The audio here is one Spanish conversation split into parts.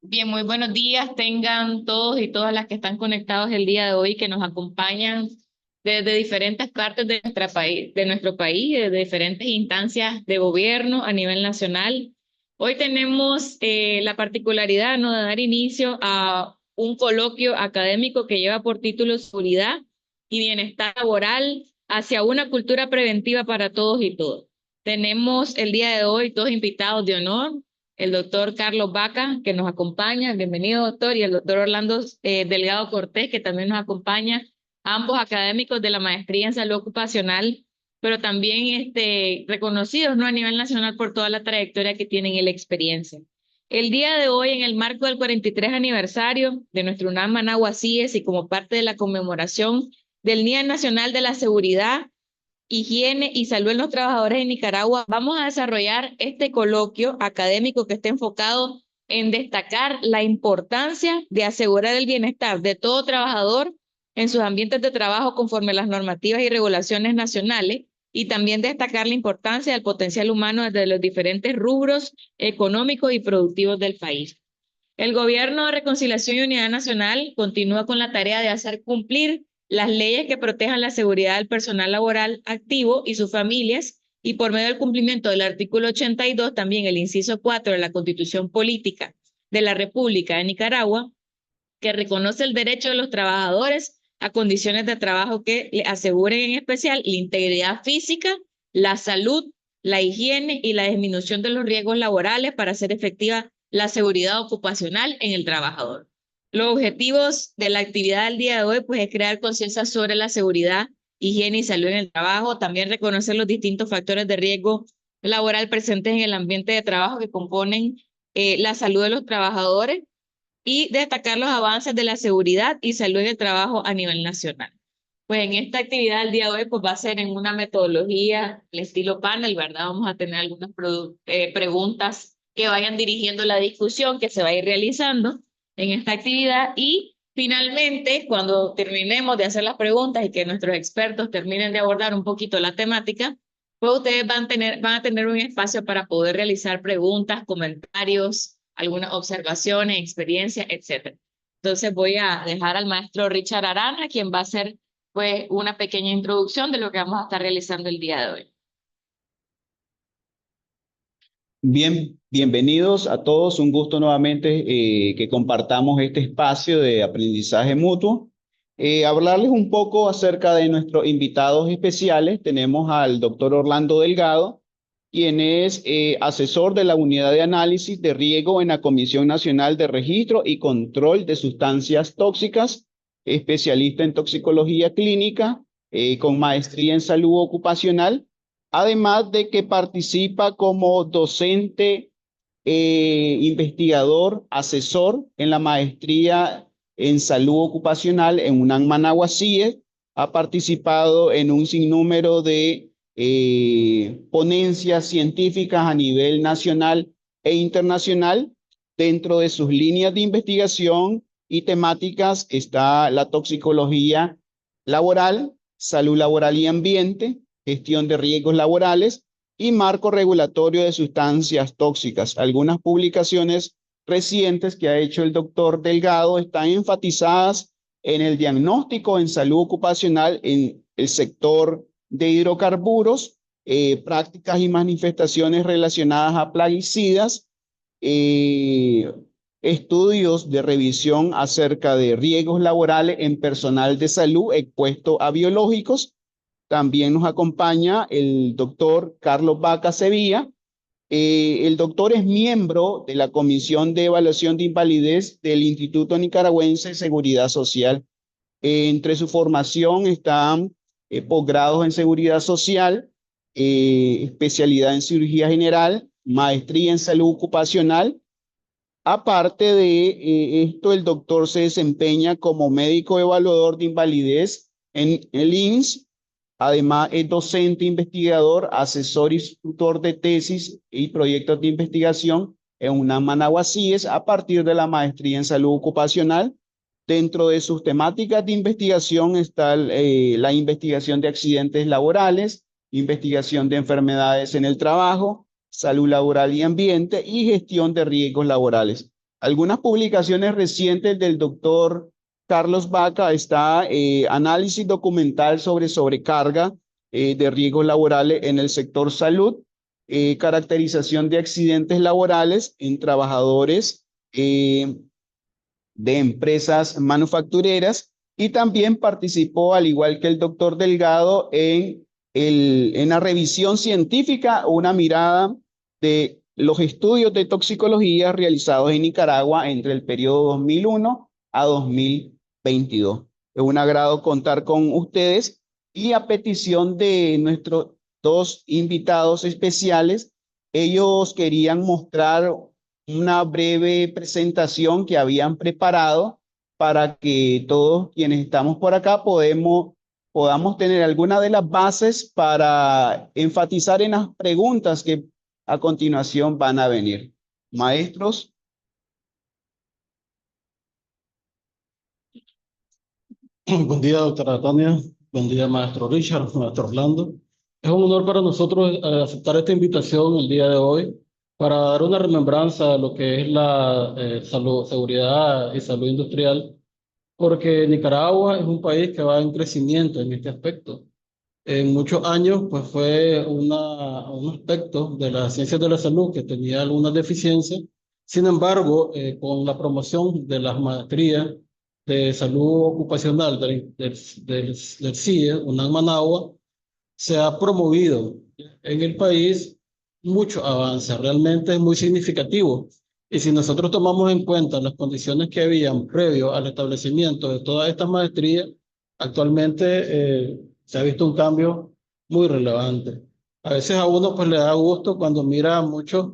Bien, muy buenos días tengan todos y todas las que están conectados el día de hoy, que nos acompañan desde diferentes partes de nuestro país, desde diferentes instancias de gobierno a nivel nacional. Hoy tenemos la particularidad, ¿no?, de dar inicio a un coloquio académico que lleva por título Seguridad y Bienestar Laboral hacia una cultura preventiva para todos y todas. Tenemos el día de hoy dos invitados de honor, el doctor Carlos Vaca, que nos acompaña, bienvenido doctor, y el doctor Orlando Delgado Cortés, que también nos acompaña, ambos académicos de la maestría en salud ocupacional, pero también reconocidos, ¿no?, a nivel nacional por toda la trayectoria que tienen y la experiencia. El día de hoy, en el marco del 43 aniversario de nuestro UNAM Managua CIES y como parte de la conmemoración del Día Nacional de la Seguridad, Higiene y Salud en los Trabajadores en Nicaragua, vamos a desarrollar este coloquio académico que está enfocado en destacar la importancia de asegurar el bienestar de todo trabajador en sus ambientes de trabajo conforme a las normativas y regulaciones nacionales, y también destacar la importancia del potencial humano desde los diferentes rubros económicos y productivos del país. El Gobierno de Reconciliación y Unidad Nacional continúa con la tarea de hacer cumplir las leyes que protejan la seguridad del personal laboral activo y sus familias, y por medio del cumplimiento del artículo 82, también el inciso 4 de la Constitución Política de la República de Nicaragua, que reconoce el derecho de los trabajadores a condiciones de trabajo que le aseguren en especial la integridad física, la salud, la higiene y la disminución de los riesgos laborales para hacer efectiva la seguridad ocupacional en el trabajador. Los objetivos de la actividad del día de hoy, pues, es crear conciencia sobre la seguridad, higiene y salud en el trabajo, también reconocer los distintos factores de riesgo laboral presentes en el ambiente de trabajo que componen la salud de los trabajadores, y destacar los avances de la seguridad y salud en el trabajo a nivel nacional. Pues en esta actividad del día de hoy, pues va a ser en una metodología, el estilo panel, ¿verdad? Vamos a tener algunas preguntas que vayan dirigiendo la discusión que se va a ir realizando en esta actividad, y finalmente, cuando terminemos de hacer las preguntas y que nuestros expertos terminen de abordar un poquito la temática, pues ustedes van a tener un espacio para poder realizar preguntas, comentarios, algunas observaciones, experiencias, etcétera. Entonces voy a dejar al maestro Richard Arana, quien va a hacer pues una pequeña introducción de lo que vamos a estar realizando el día de hoy. Bien, bienvenidos a todos. Un gusto nuevamente que compartamos este espacio de aprendizaje mutuo. Hablarles un poco acerca de nuestros invitados especiales. Tenemos al doctor Orlando Delgado, quien es asesor de la Unidad de Análisis de Riesgo en la Comisión Nacional de Registro y Control de Sustancias Tóxicas, especialista en toxicología clínica, con maestría en salud ocupacional, además de que participa como docente, investigador, asesor en la maestría en salud ocupacional en UNAM Managua CIE. Ha participado en un sinnúmero de ponencias científicas a nivel nacional e internacional. Dentro de sus líneas de investigación y temáticas está la toxicología laboral, salud laboral y ambiente, gestión de riesgos laborales y marco regulatorio de sustancias tóxicas. Algunas publicaciones recientes que ha hecho el doctor Delgado están enfatizadas en el diagnóstico en salud ocupacional en el sector de hidrocarburos, prácticas y manifestaciones relacionadas a plaguicidas, eh, estudios de revisión acerca de riesgos laborales en personal de salud expuesto a biológicos. También nos acompaña el doctor Carlos Vaca Sevilla. El doctor es miembro de la Comisión de Evaluación de Invalidez del Instituto Nicaragüense de Seguridad Social. Entre su formación están posgrados en Seguridad Social, especialidad en Cirugía General, maestría en Salud Ocupacional. Aparte de esto, el doctor se desempeña como médico evaluador de invalidez en el INSS. Además, es docente, investigador, asesor y tutor de tesis y proyectos de investigación en UNAM Managua CIES a partir de la maestría en salud ocupacional. Dentro de sus temáticas de investigación está la investigación de accidentes laborales, investigación de enfermedades en el trabajo, salud laboral y ambiente y gestión de riesgos laborales. Algunas publicaciones recientes del doctor Carlos Vaca está análisis documental sobre sobrecarga de riesgos laborales en el sector salud, caracterización de accidentes laborales en trabajadores de empresas manufactureras y también participó, al igual que el doctor Delgado, en la revisión científica, una mirada de los estudios de toxicología realizados en Nicaragua entre el periodo 2001 a 2022. Es un agrado contar con ustedes y a petición de nuestros dos invitados especiales, ellos querían mostrar una breve presentación que habían preparado para que todos quienes estamos por acá podamos tener alguna de las bases para enfatizar en las preguntas que a continuación van a venir. Maestros. Buen día, doctora Tania. Buen día, maestro Richard, maestro Orlando. Es un honor para nosotros aceptar esta invitación el día de hoy para dar una remembranza de lo que es la salud, seguridad y salud industrial, porque Nicaragua es un país que va en crecimiento en este aspecto. En muchos años, pues fue un aspecto de las ciencias de la salud que tenía algunas deficiencias. Sin embargo, con la promoción de las maestrías de salud ocupacional del CIE, UNAM Managua, se ha promovido en el país mucho avance, realmente es muy significativo. Y si nosotros tomamos en cuenta las condiciones que habían previo al establecimiento de todas estas maestrías, actualmente se ha visto un cambio muy relevante. A veces a uno pues le da gusto cuando mira a muchos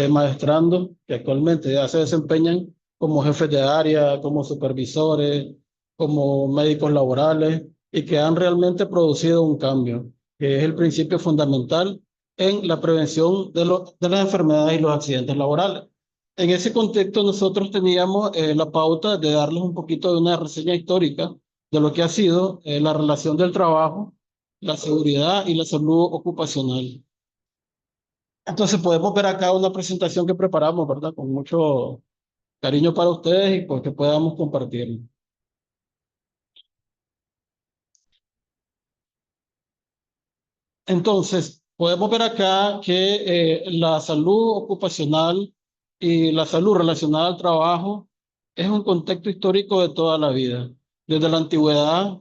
maestrandos que actualmente ya se desempeñan como jefes de área, como supervisores, como médicos laborales y que han realmente producido un cambio, que es el principio fundamental en la prevención de las enfermedades y los accidentes laborales. En ese contexto, nosotros teníamos la pauta de darles un poquito de una reseña histórica de lo que ha sido la relación del trabajo, la seguridad y la salud ocupacional. Entonces, podemos ver acá una presentación que preparamos, ¿verdad? Con mucho cariño para ustedes y pues que podamos compartir. Entonces, podemos ver acá que la salud ocupacional y la salud relacionada al trabajo es un contexto histórico de toda la vida. Desde la antigüedad,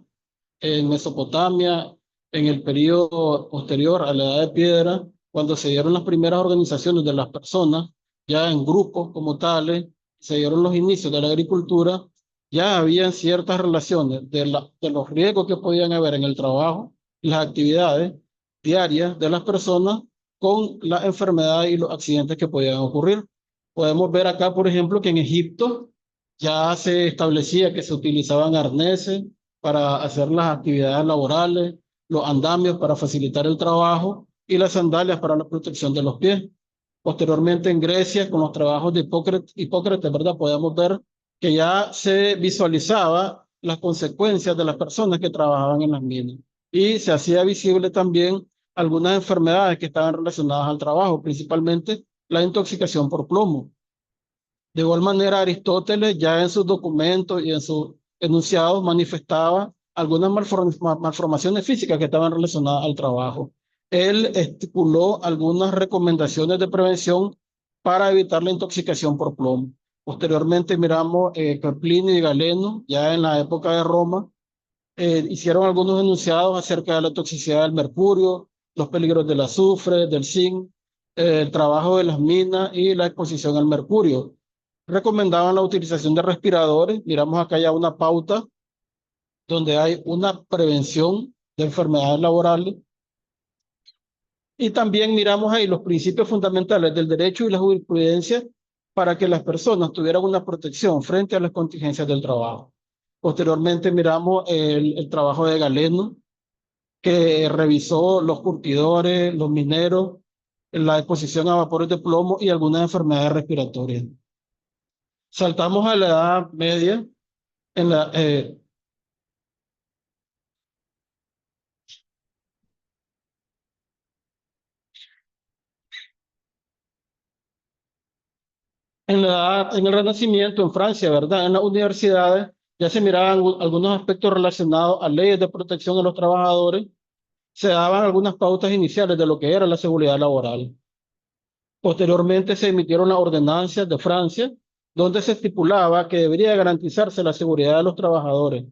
en Mesopotamia, en el periodo posterior a la Edad de Piedra, cuando se dieron las primeras organizaciones de las personas, ya en grupos como tales, se dieron los inicios de la agricultura, ya habían ciertas relaciones de los riesgos que podían haber en el trabajo y las actividades diarias de las personas con las enfermedades y los accidentes que podían ocurrir. Podemos ver acá, por ejemplo, que en Egipto ya se establecía que se utilizaban arneses para hacer las actividades laborales, los andamios para facilitar el trabajo y las sandalias para la protección de los pies. Posteriormente en Grecia, con los trabajos de Hipócrates, ¿verdad? Podemos ver que ya se visualizaba las consecuencias de las personas que trabajaban en las minas y se hacía visible también algunas enfermedades que estaban relacionadas al trabajo, principalmente la intoxicación por plomo. De igual manera, Aristóteles ya en sus documentos y en sus enunciados manifestaba algunas malformaciones físicas que estaban relacionadas al trabajo. Él estipuló algunas recomendaciones de prevención para evitar la intoxicación por plomo. Posteriormente miramos que Plinio y Galeno, ya en la época de Roma, hicieron algunos enunciados acerca de la toxicidad del mercurio, los peligros del azufre, del zinc, el trabajo de las minas y la exposición al mercurio. Recomendaban la utilización de respiradores. Miramos acá ya una pauta donde hay una prevención de enfermedades laborales. Y también miramos ahí los principios fundamentales del derecho y la jurisprudencia para que las personas tuvieran una protección frente a las contingencias del trabajo. Posteriormente miramos el trabajo de Galeno, que revisó los curtidores, los mineros, la exposición a vapores de plomo y algunas enfermedades respiratorias. Saltamos a la Edad Media. En la, En el Renacimiento, en Francia, ¿verdad? En las universidades ya se miraban algunos aspectos relacionados a leyes de protección a los trabajadores, se daban algunas pautas iniciales de lo que era la seguridad laboral. Posteriormente se emitieron las ordenanzas de Francia, donde se estipulaba que debería garantizarse la seguridad de los trabajadores.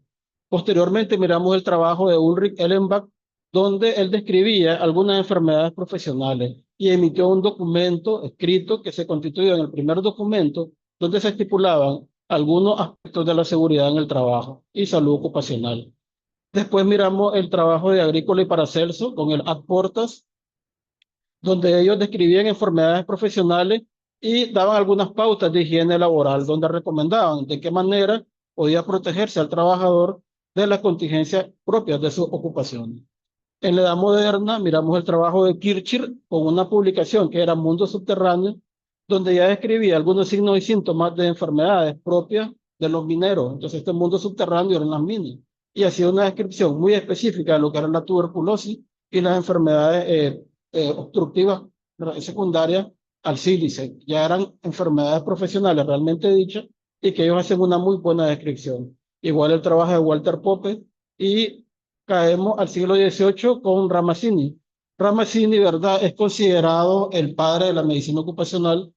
Posteriormente miramos el trabajo de Ulrich Ellenbach, donde él describía algunas enfermedades profesionales y emitió un documento escrito que se constituyó en el primer documento, donde se estipulaban algunos aspectos de la seguridad en el trabajo y salud ocupacional. Después miramos el trabajo de Agrícola y Paracelso con el Ad Portas, donde ellos describían enfermedades profesionales y daban algunas pautas de higiene laboral, donde recomendaban de qué manera podía protegerse al trabajador de las contingencias propias de su ocupación. En la Edad Moderna miramos el trabajo de Kirchner con una publicación que era Mundo Subterráneo, donde ya describía algunos signos y síntomas de enfermedades propias de los mineros. Entonces este mundo subterráneo eran las minas. Y hacía una descripción muy específica de lo que era la tuberculosis y las enfermedades obstructivas secundarias al sílice. Ya eran enfermedades profesionales realmente dichas y que ellos hacen una muy buena descripción. Igual el trabajo de Walter Pope y caemos al siglo XVIII con Ramazzini. Ramazzini, ¿verdad?, es considerado el padre de la medicina ocupacional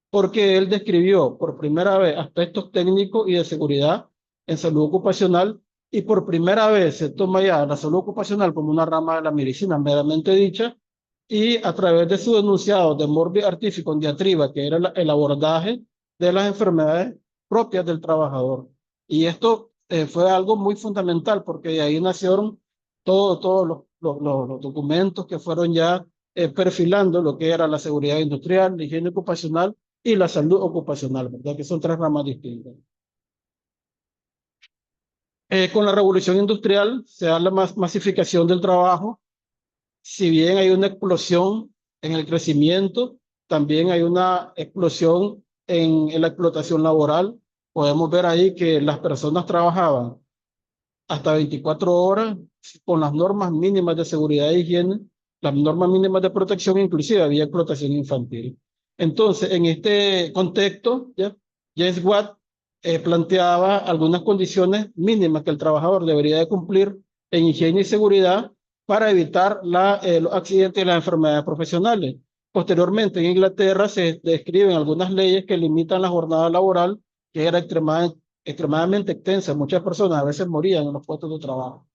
porque él describió por primera vez aspectos técnicos y de seguridad en salud ocupacional y por primera vez se toma ya la salud ocupacional como una rama de la medicina meramente dicha y a través de su enunciado de morbid artificum con diatriba, que era el abordaje de las enfermedades propias del trabajador. Y esto fue algo muy fundamental porque de ahí nacieron todos los documentos que fueron ya perfilando lo que era la seguridad industrial, la higiene ocupacional y la salud ocupacional, ¿verdad? Que son tres ramas distintas. Con la revolución industrial se da la masificación del trabajo. Si bien hay una explosión en el crecimiento, también hay una explosión en la explotación laboral. Podemos ver ahí que las personas trabajaban hasta 24 horas con las normas mínimas de seguridad e higiene, las normas mínimas de protección, inclusive había explotación infantil. Entonces, en este contexto, ¿ya? James Watt planteaba algunas condiciones mínimas que el trabajador debería de cumplir en higiene y seguridad para evitar los accidentes y las enfermedades profesionales. Posteriormente, en Inglaterra se describen algunas leyes que limitan la jornada laboral, que era extremadamente extensa. Muchas personas a veces morían en los puestos de trabajo.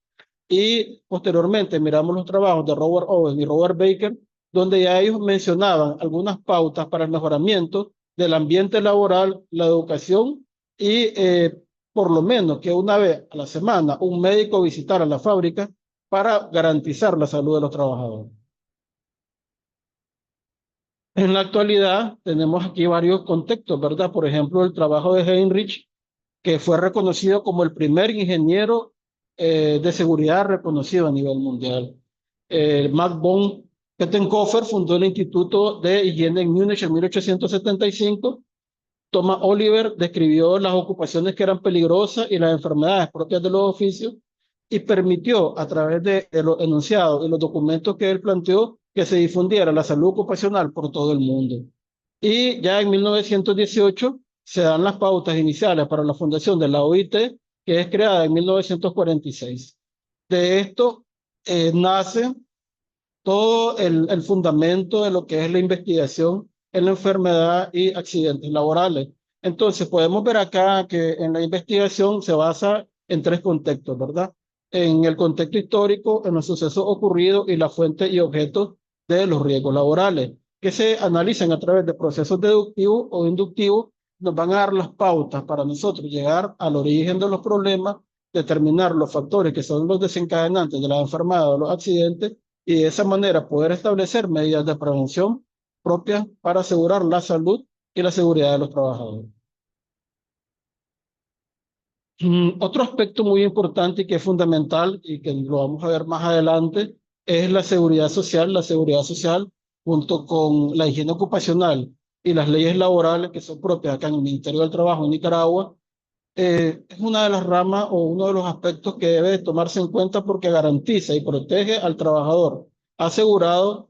Y posteriormente miramos los trabajos de Robert Owen y Robert Baker, donde ya ellos mencionaban algunas pautas para el mejoramiento del ambiente laboral, la educación y por lo menos que una vez a la semana un médico visitara la fábrica para garantizar la salud de los trabajadores. En la actualidad tenemos aquí varios contextos, ¿verdad? Por ejemplo, el trabajo de Heinrich, que fue reconocido como el primer ingeniero de seguridad reconocido a nivel mundial. Max von Pettenkofer fundó el Instituto de Higiene en Múnich en 1875. Thomas Oliver describió las ocupaciones que eran peligrosas y las enfermedades propias de los oficios y permitió a través de los enunciados y los documentos que él planteó que se difundiera la salud ocupacional por todo el mundo. Y ya en 1918 se dan las pautas iniciales para la fundación de la OIT, que es creada en 1946. De esto nace todo el fundamento de lo que es la investigación en la enfermedad y accidentes laborales. Entonces, podemos ver acá que en la investigación se basa en tres contextos, ¿verdad? En el contexto histórico, en los sucesos ocurridos y la fuente y objetos de los riesgos laborales, que se analizan a través de procesos deductivos o inductivos, nos van a dar las pautas para nosotros llegar al origen de los problemas, determinar los factores que son los desencadenantes de las enfermedades o los accidentes y de esa manera poder establecer medidas de prevención propias para asegurar la salud y la seguridad de los trabajadores. Otro aspecto muy importante y que es fundamental y que lo vamos a ver más adelante es la seguridad social. La seguridad social junto con la higiene ocupacional y las leyes laborales que son propias acá en el Ministerio del Trabajo en Nicaragua, es una de las ramas o uno de los aspectos que debe tomarse en cuenta porque garantiza y protege al trabajador asegurado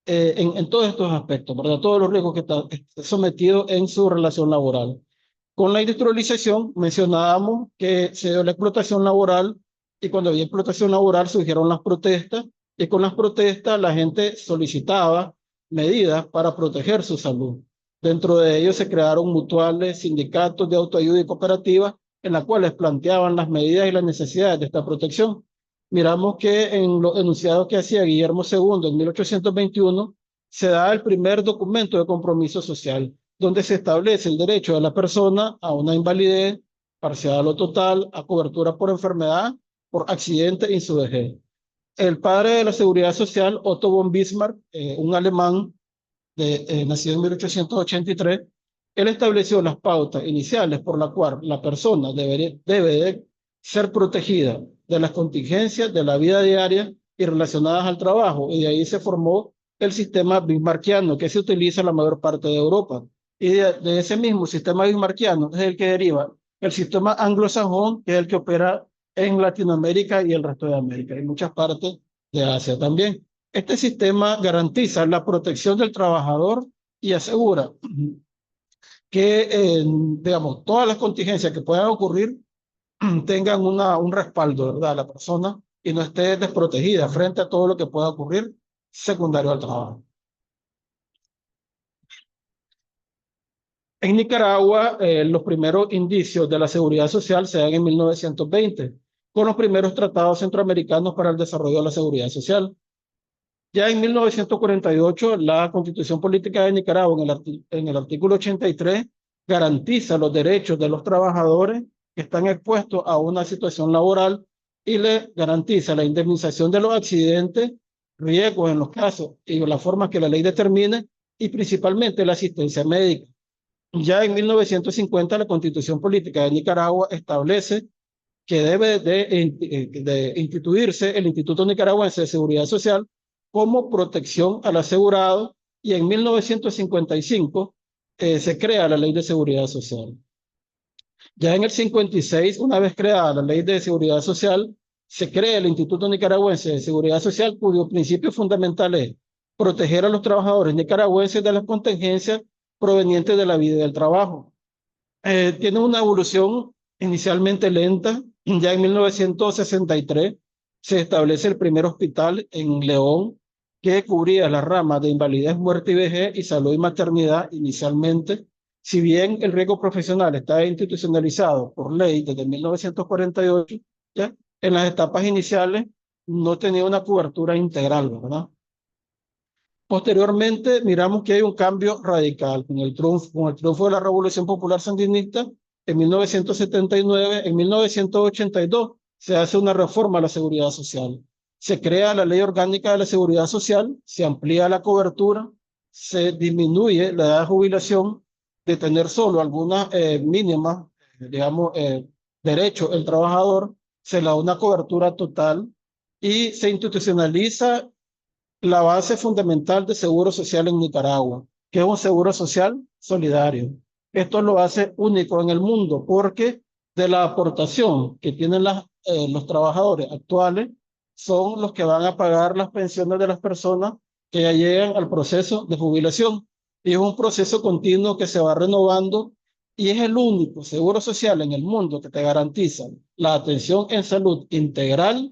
en todos estos aspectos, ¿verdad? Todos los riesgos que está sometido en su relación laboral. Con la industrialización mencionábamos que se dio la explotación laboral y cuando había explotación laboral surgieron las protestas y con las protestas la gente solicitaba medidas para proteger su salud. Dentro de ellos se crearon mutuales, sindicatos de autoayuda y cooperativas en las cuales planteaban las medidas y las necesidades de esta protección. Miramos que en los enunciados que hacía Guillermo II en 1821 se da el primer documento de compromiso social, donde se establece el derecho de la persona a una invalidez parcial o total, a cobertura por enfermedad, por accidente y su vejez. El padre de la seguridad social, Otto von Bismarck, un alemán nacido en 1883, él estableció las pautas iniciales por las cuales la persona debe de ser protegida de las contingencias de la vida diaria y relacionadas al trabajo, y de ahí se formó el sistema bismarckiano que se utiliza en la mayor parte de Europa. Y de ese mismo sistema bismarckiano es el que deriva el sistema anglosajón, que es el que opera en Latinoamérica y el resto de América, y muchas partes de Asia también. Este sistema garantiza la protección del trabajador y asegura que, digamos, todas las contingencias que puedan ocurrir tengan un respaldo, ¿verdad?, a la persona y no esté desprotegida frente a todo lo que pueda ocurrir secundario al trabajo. En Nicaragua, los primeros indicios de la seguridad social se dan en 1920, con los primeros tratados centroamericanos para el desarrollo de la seguridad social. Ya en 1948, la Constitución Política de Nicaragua, en el artículo 83, garantiza los derechos de los trabajadores que están expuestos a una situación laboral y le garantiza la indemnización de los accidentes, riesgos en los casos y las formas que la ley determine, y principalmente la asistencia médica. Ya en 1950, la Constitución Política de Nicaragua establece que debe de instituirse el Instituto Nicaragüense de Seguridad Social como protección al asegurado, y en 1955 se crea la Ley de Seguridad Social. Ya en el 56, una vez creada la Ley de Seguridad Social, se crea el Instituto Nicaragüense de Seguridad Social, cuyo principio fundamental es proteger a los trabajadores nicaragüenses de las contingencias provenientes de la vida y del trabajo. Tiene una evolución inicialmente lenta. Ya en 1963 se establece el primer hospital en León que cubría las ramas de invalidez, muerte y vejez y salud y maternidad inicialmente. Si bien el riesgo profesional está institucionalizado por ley desde 1948, ¿ya?, en las etapas iniciales no tenía una cobertura integral, ¿verdad? Posteriormente, miramos que hay un cambio radical con el triunfo de la Revolución Popular Sandinista en 1979. En 1982 se hace una reforma a la seguridad social. Se crea la Ley Orgánica de la Seguridad Social, se amplía la cobertura, se disminuye la edad de jubilación de tener solo algunas mínimas, digamos, derechos el trabajador, se le da una cobertura total y se institucionaliza la base fundamental de seguro social en Nicaragua, que es un seguro social solidario. Esto lo hace único en el mundo porque de la aportación que tienen los trabajadores actuales son los que van a pagar las pensiones de las personas que ya llegan al proceso de jubilación. Y es un proceso continuo que se va renovando y es el único seguro social en el mundo que te garantiza la atención en salud integral,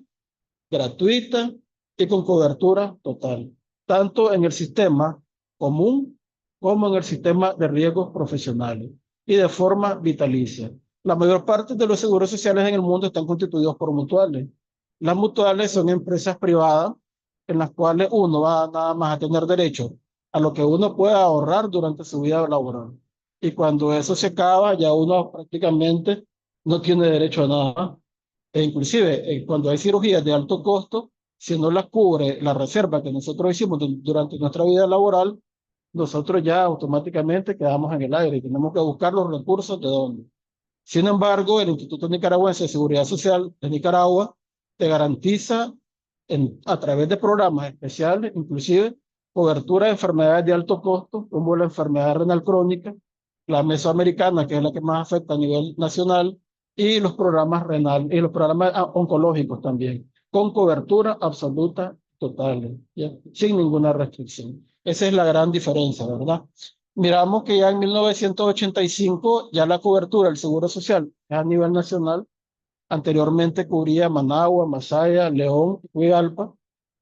gratuita y con cobertura total, tanto en el sistema común como en el sistema de riesgos profesionales y de forma vitalicia. La mayor parte de los seguros sociales en el mundo están constituidos por mutuales. Las mutuales son empresas privadas en las cuales uno va nada más a tener derecho a lo que uno pueda ahorrar durante su vida laboral. Y cuando eso se acaba, ya uno prácticamente no tiene derecho a nada. E inclusive, cuando hay cirugías de alto costo, si no las cubre la reserva que nosotros hicimos durante nuestra vida laboral, nosotros ya automáticamente quedamos en el aire y tenemos que buscar los recursos de dónde. Sin embargo, el Instituto Nicaragüense de Seguridad Social de Nicaragua te garantiza a través de programas especiales, inclusive cobertura de enfermedades de alto costo, como la enfermedad renal crónica, la mesoamericana, que es la que más afecta a nivel nacional, y los programas renal y los programas oncológicos también, con cobertura absoluta totales, ¿ya? Sin ninguna restricción. Esa es la gran diferencia, ¿verdad? Miramos que ya en 1985 ya la cobertura del Seguro Social es a nivel nacional. Anteriormente cubría Managua, Masaya, León, Huigalpa.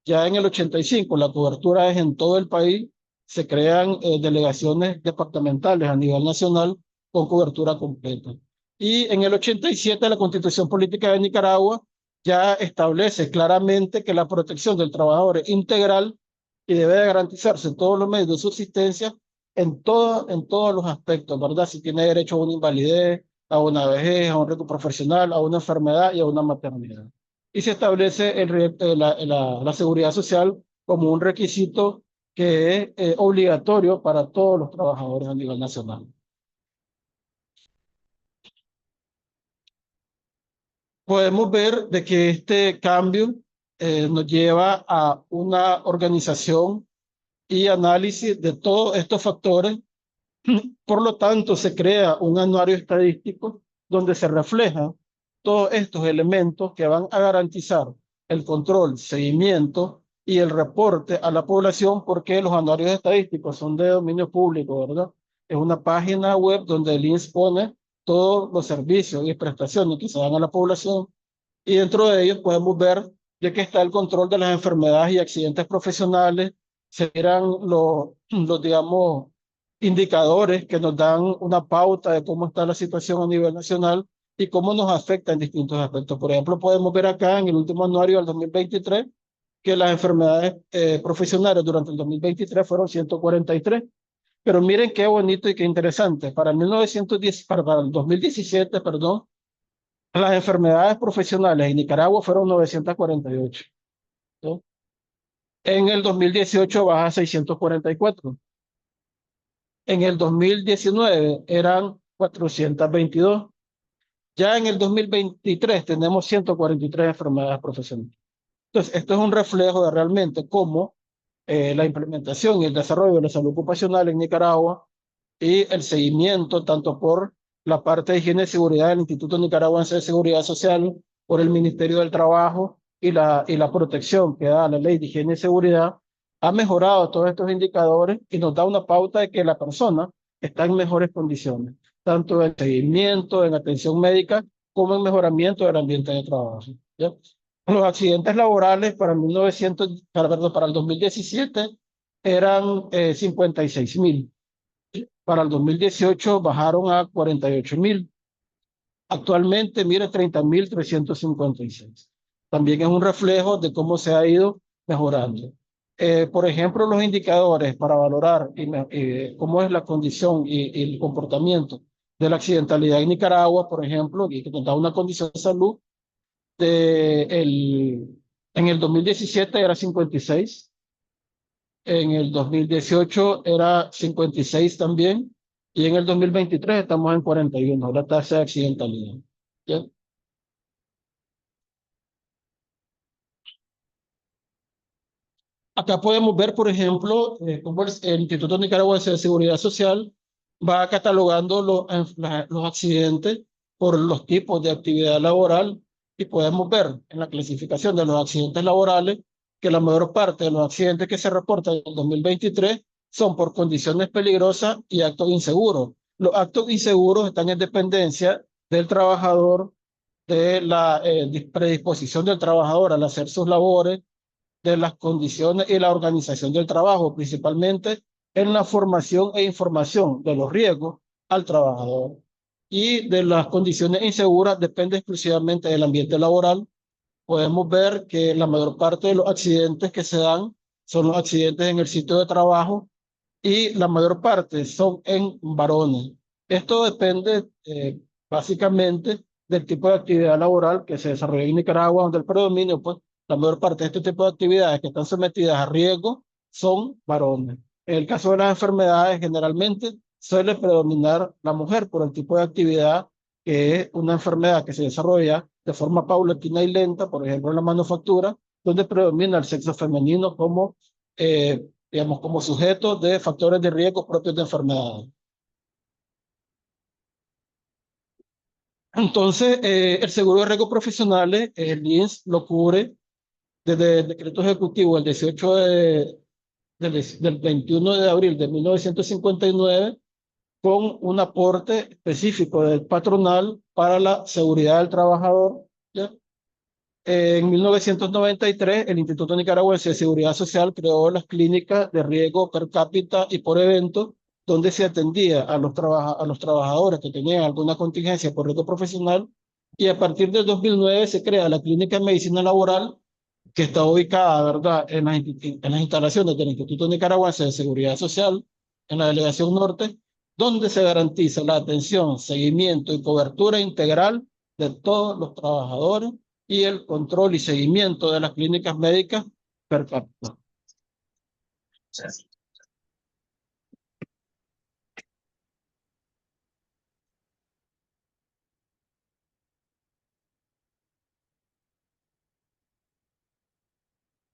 Ya en el 85 la cobertura es en todo el país. Se crean delegaciones departamentales a nivel nacional con cobertura completa. Y en el 87 la Constitución Política de Nicaragua ya establece claramente que la protección del trabajador es integral y debe de garantizarse todos los medios de subsistencia en todos los aspectos, ¿verdad? Si tiene derecho a una invalidez, a una vejez, a un riesgo profesional, a una enfermedad y a una maternidad. Y se establece la seguridad social como un requisito que es obligatorio para todos los trabajadores a nivel nacional. Podemos ver de que este cambio nos lleva a una organización y análisis de todos estos factores. Por lo tanto, se crea un anuario estadístico donde se reflejan todos estos elementos que van a garantizar el control, seguimiento y el reporte a la población, porque los anuarios estadísticos son de dominio público, ¿verdad? Es una página web donde el INS pone todos los servicios y prestaciones que se dan a la población, y dentro de ellos podemos ver de que está el control de las enfermedades y accidentes profesionales. Serán digamos, indicadores que nos dan una pauta de cómo está la situación a nivel nacional y cómo nos afecta en distintos aspectos. Por ejemplo, podemos ver acá en el último anuario del 2023 que las enfermedades profesionales durante el 2023 fueron 143. Pero miren qué bonito y qué interesante. Para el 2017, perdón, las enfermedades profesionales en Nicaragua fueron 948, ¿no? En el 2018 baja a 644. En el 2019 eran 422. Ya en el 2023 tenemos 143 enfermedades profesionales. Entonces, esto es un reflejo de realmente cómo la implementación y el desarrollo de la salud ocupacional en Nicaragua y el seguimiento tanto por la parte de higiene y seguridad del Instituto Nicaragüense de Seguridad Social, por el Ministerio del Trabajo y la protección que da la Ley de Higiene y Seguridad, ha mejorado todos estos indicadores y nos da una pauta de que la persona está en mejores condiciones, tanto en seguimiento, en atención médica, como en mejoramiento del ambiente de trabajo, ¿ya? Los accidentes laborales para el 2017 eran 56.000. Para el 2018 bajaron a 48.000. Actualmente, mire, 30.356. También es un reflejo de cómo se ha ido mejorando. Por ejemplo, los indicadores para valorar cómo es la condición y el comportamiento de la accidentalidad en Nicaragua, por ejemplo, y que nos da una condición de salud, en el 2017 era 56. En el 2018 era 56 también, y en el 2023 estamos en 41, la tasa de accidentalidad. ¿Ya? Acá podemos ver, por ejemplo, cómo el Instituto Nicaragüense de Seguridad Social va catalogando los accidentes por los tipos de actividad laboral, y podemos ver en la clasificación de los accidentes laborales que la mayor parte de los accidentes que se reportan en el 2023 son por condiciones peligrosas y actos inseguros. Los actos inseguros están en dependencia del trabajador, de la predisposición del trabajador al hacer sus labores, de las condiciones y la organización del trabajo, principalmente en la formación e información de los riesgos al trabajador. Y de las condiciones inseguras depende exclusivamente del ambiente laboral. Podemos ver que la mayor parte de los accidentes que se dan son los accidentes en el sitio de trabajo, y la mayor parte son en varones. Esto depende básicamente del tipo de actividad laboral que se desarrolla en Nicaragua, donde el predominio, pues, la mayor parte de este tipo de actividades que están sometidas a riesgo son varones. En el caso de las enfermedades, generalmente suele predominar la mujer por el tipo de actividad, que es una enfermedad que se desarrolla de forma paulatina y lenta, por ejemplo en la manufactura, donde predomina el sexo femenino como, digamos, como sujeto de factores de riesgo propios de enfermedades. Entonces, el seguro de riesgos profesionales, el INS lo cubre desde el decreto ejecutivo el 18 del 21 de abril de 1959, con un aporte específico del patronal para la seguridad del trabajador, ¿ya? En 1993, el Instituto Nicaragüense de Seguridad Social creó las clínicas de riesgo per cápita y por evento, donde se atendía a los trabajadores que tenían alguna contingencia por riesgo profesional. Y a partir del 2009 se crea la Clínica de Medicina Laboral, que está ubicada, ¿verdad?, en las instalaciones del Instituto Nicaragüense de Seguridad Social, en la Delegación Norte, donde se garantiza la atención, seguimiento y cobertura integral de todos los trabajadores y el control y seguimiento de las clínicas médicas per cápita.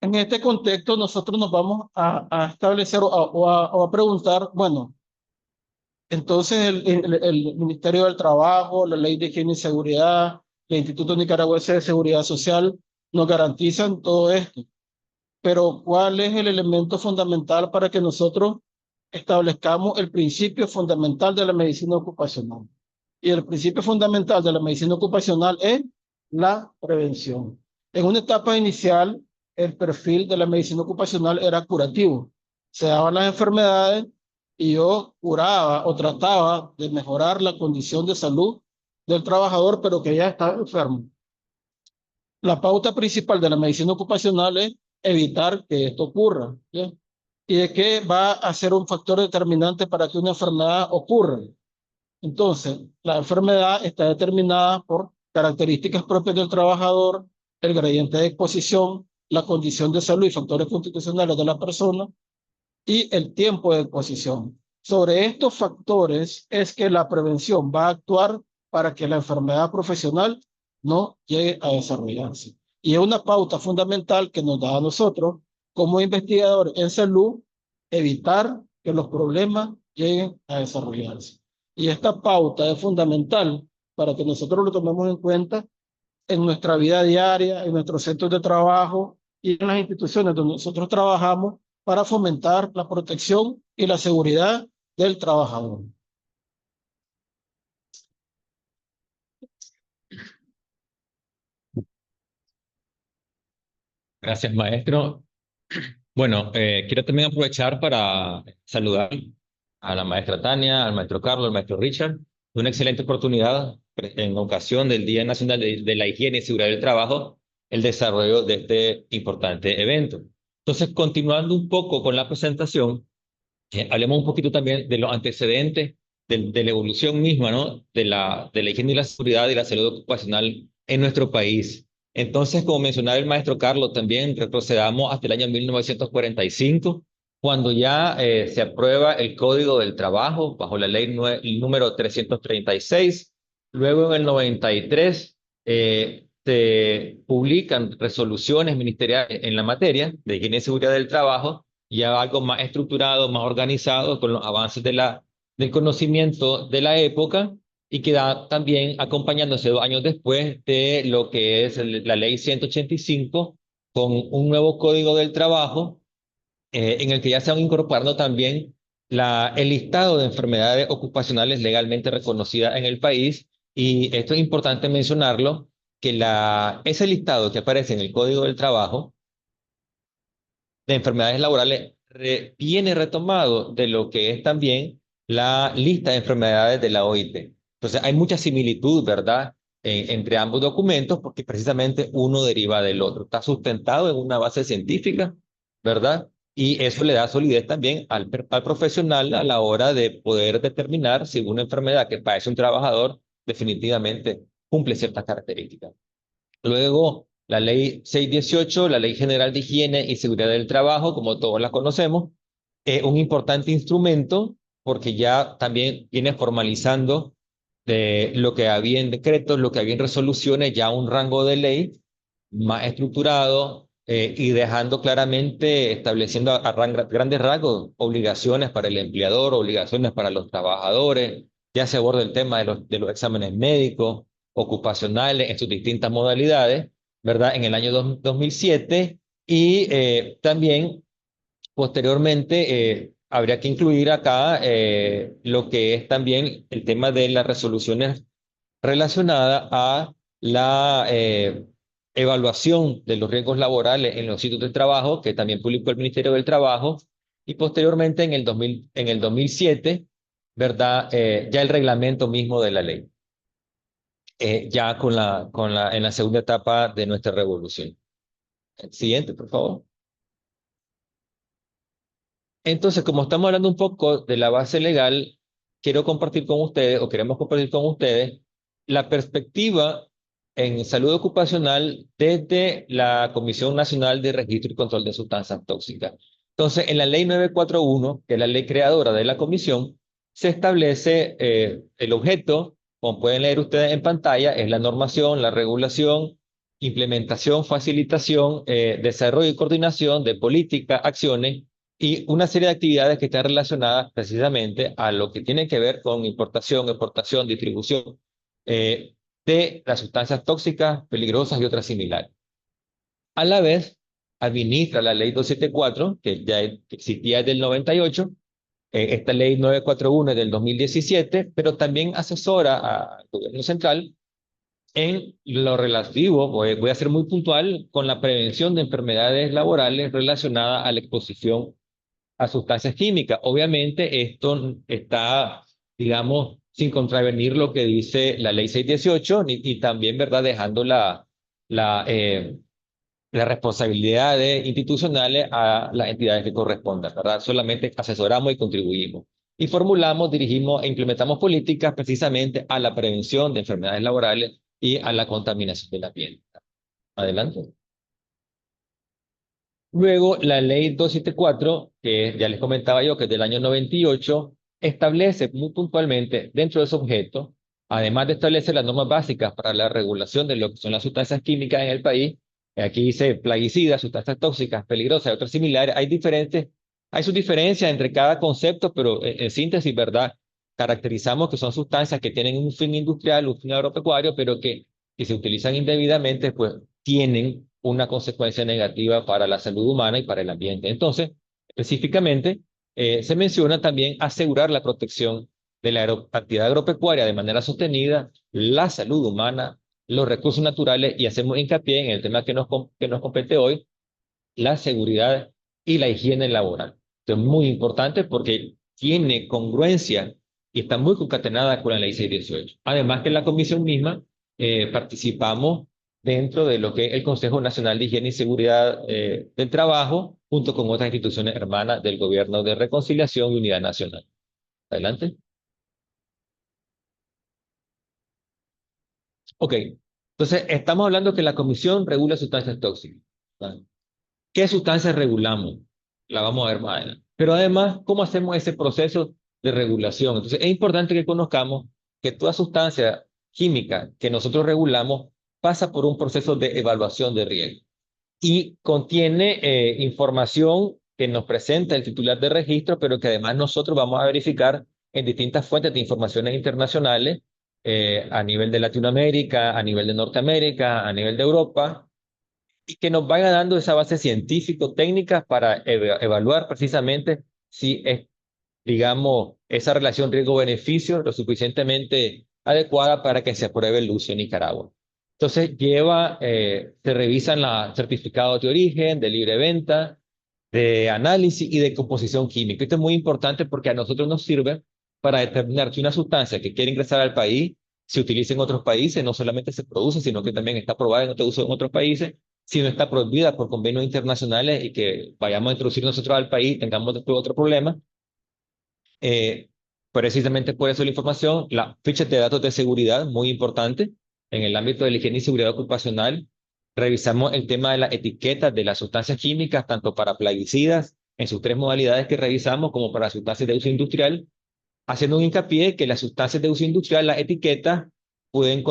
En este contexto, nosotros nos vamos a establecer o a preguntar, bueno, entonces el Ministerio del Trabajo, la Ley de Higiene y Seguridad, el Instituto Nicaragüense de Seguridad Social nos garantizan todo esto. Pero ¿cuál es el elemento fundamental para que nosotros establezcamos el principio fundamental de la medicina ocupacional? Y el principio fundamental de la medicina ocupacional es la prevención. En una etapa inicial, el perfil de la medicina ocupacional era curativo. Se daban las enfermedades y yo curaba o trataba de mejorar la condición de salud del trabajador, pero que ya estaba enfermo. La pauta principal de la medicina ocupacional es evitar que esto ocurra, ¿ya? ¿Y de qué va a ser un factor determinante para que una enfermedad ocurra? Entonces, la enfermedad está determinada por características propias del trabajador, el gradiente de exposición, la condición de salud y factores constitucionales de la persona y el tiempo de exposición. Sobre estos factores es que la prevención va a actuar para que la enfermedad profesional no llegue a desarrollarse. Y es una pauta fundamental que nos da a nosotros, como investigadores en salud, evitar que los problemas lleguen a desarrollarse. Y esta pauta es fundamental para que nosotros lo tomemos en cuenta en nuestra vida diaria, en nuestros centros de trabajo y en las instituciones donde nosotros trabajamos para fomentar la protección y la seguridad del trabajador. Gracias, maestro. Bueno, quiero también aprovechar para saludar a la maestra Tania, al maestro Carlos, al maestro Richard. Una excelente oportunidad en ocasión del Día Nacional de la Higiene y Seguridad del Trabajo, el desarrollo de este importante evento. Entonces, continuando un poco con la presentación, hablemos un poquito también de los antecedentes de la evolución misma, ¿no? De la higiene y la seguridad y la salud ocupacional en nuestro país. Entonces, como mencionaba el maestro Carlos, también retrocedamos hasta el año 1945, cuando ya se aprueba el Código del Trabajo bajo la ley número 336. Luego, en el 93, se publican resoluciones ministeriales en la materia de higiene y seguridad del trabajo, ya algo más estructurado, más organizado, con los avances del conocimiento de la época, y queda también acompañándose 2 años después de lo que es la ley 185, con un nuevo Código del Trabajo, en el que ya se van incorporando también el listado de enfermedades ocupacionales legalmente reconocidas en el país. Y esto es importante mencionarlo, que ese listado que aparece en el Código del Trabajo de enfermedades laborales viene retomado de lo que es también la lista de enfermedades de la OIT. Entonces hay mucha similitud, ¿verdad?, entre ambos documentos, porque precisamente uno deriva del otro. Está sustentado en una base científica, ¿verdad? Y eso le da solidez también al profesional a la hora de poder determinar si una enfermedad que padece un trabajador definitivamente cumple ciertas características. Luego, la ley 618, la Ley General de Higiene y Seguridad del Trabajo, como todos la conocemos, es un importante instrumento porque ya también viene formalizando lo que había en decretos, lo que había en resoluciones, ya un rango de ley más estructurado, y dejando claramente, estableciendo a grandes rasgos obligaciones para el empleador, obligaciones para los trabajadores. Ya se aborda el tema de los exámenes médicos, ocupacionales en sus distintas modalidades, ¿verdad? En el año 2007 y también posteriormente habría que incluir acá lo que es también el tema de las resoluciones relacionadas a la evaluación de los riesgos laborales en los sitios de trabajo, que también publicó el Ministerio del Trabajo, y posteriormente en el 2007, ¿verdad? Ya el reglamento mismo de la ley, ya en la segunda etapa de nuestra revolución. Siguiente, por favor. Entonces, como estamos hablando un poco de la base legal, quiero compartir con ustedes, o queremos compartir con ustedes, la perspectiva en salud ocupacional desde la Comisión Nacional de Registro y Control de Sustancias Tóxicas. Entonces, en la Ley 941, que es la ley creadora de la comisión, se establece el objeto, como pueden leer ustedes en pantalla, es la normación, la regulación, implementación, facilitación, desarrollo y coordinación de políticas, acciones y una serie de actividades que están relacionadas precisamente a lo que tiene que ver con importación, exportación, distribución de las sustancias tóxicas, peligrosas y otras similares. A la vez, administra la ley 274, que ya existía desde el 98, esta ley 941 es del 2017, pero también asesora al gobierno central en lo relativo, voy a ser muy puntual, con la prevención de enfermedades laborales relacionadas a la exposición a sustancias químicas. Obviamente esto está, digamos, sin contravenir lo que dice la ley 618 y también, ¿verdad?, dejando la, eh, las responsabilidades institucionales a las entidades que correspondan, ¿verdad? Solamente asesoramos y contribuimos. Y formulamos, dirigimos e implementamos políticas precisamente a la prevención de enfermedades laborales y a la contaminación del ambiente. Adelante. Luego, la ley 274, que ya les comentaba yo, que es del año 98, establece muy puntualmente dentro de su objeto, además de establecer las normas básicas para la regulación de lo que son las sustancias químicas en el país, aquí dice plaguicidas, sustancias tóxicas, peligrosas y otras similares, hay sus diferencias entre cada concepto, pero en síntesis, ¿verdad? Caracterizamos que son sustancias que tienen un fin industrial, un fin agropecuario, pero que si se utilizan indebidamente, pues tienen una consecuencia negativa para la salud humana y para el ambiente. Entonces, específicamente, se menciona también asegurar la protección de la actividad agropecuaria de manera sostenida, la salud humana, los recursos naturales y hacemos hincapié en el tema que nos compete hoy, la seguridad y la higiene laboral. Esto es muy importante porque tiene congruencia y está muy concatenada con la ley 618. Además que en la comisión misma participamos dentro de lo que es el Consejo Nacional de Higiene y Seguridad del Trabajo, junto con otras instituciones hermanas del Gobierno de Reconciliación y Unidad Nacional. Adelante. Ok, entonces estamos hablando que la comisión regula sustancias tóxicas. ¿Vale? ¿Qué sustancias regulamos? La vamos a ver más adelante. Pero además, ¿cómo hacemos ese proceso de regulación? Entonces, es importante que conozcamos que toda sustancia química que nosotros regulamos pasa por un proceso de evaluación de riesgo y contiene información que nos presenta el titular de registro, pero que además nosotros vamos a verificar en distintas fuentes de informaciones internacionales a nivel de Latinoamérica, a nivel de Norteamérica, a nivel de Europa, y que nos vaya dando esa base científico-técnica para evaluar precisamente si es, digamos, esa relación riesgo-beneficio lo suficientemente adecuada para que se apruebe el uso en Nicaragua. Entonces, se revisan los certificados de origen, de libre venta, de análisis y de composición química. Esto es muy importante porque a nosotros nos sirve para determinar si una sustancia que quiere ingresar al país se utiliza en otros países, no solamente se produce, sino que también está aprobada en otro uso en otros países, si no está prohibida por convenios internacionales y que vayamos a introducir nosotros al país, tengamos después otro problema. Precisamente por eso la información, las fichas de datos de seguridad, muy importante, en el ámbito de la higiene y seguridad ocupacional, revisamos el tema de las etiquetas de las sustancias químicas, tanto para plaguicidas, en sus tres modalidades que revisamos, como para sustancias de uso industrial, haciendo un hincapié que las sustancias de uso industrial, las etiquetas, pueden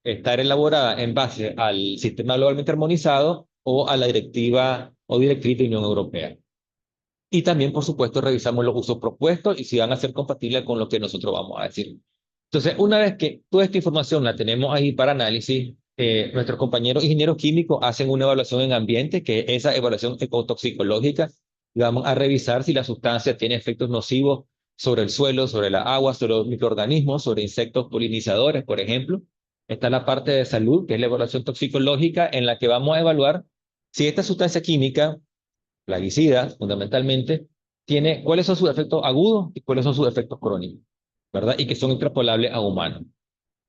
estar elaboradas en base al sistema globalmente armonizado o a la directiva o directriz de Unión Europea. Y también, por supuesto, revisamos los usos propuestos y si van a ser compatibles con lo que nosotros vamos a decir. Entonces, una vez que toda esta información la tenemos ahí para análisis, nuestros compañeros ingenieros químicos hacen una evaluación en ambiente, que es esa evaluación ecotoxicológica, y vamos a revisar si la sustancia tiene efectos nocivos sobre el suelo, sobre la agua, sobre los microorganismos, sobre insectos polinizadores, por ejemplo. Está la parte de salud, que es la evaluación toxicológica, en la que vamos a evaluar si esta sustancia química, plaguicida, fundamentalmente, tiene cuáles son sus efectos agudos y cuáles son sus efectos crónicos, ¿verdad? Y que son extrapolables a humanos.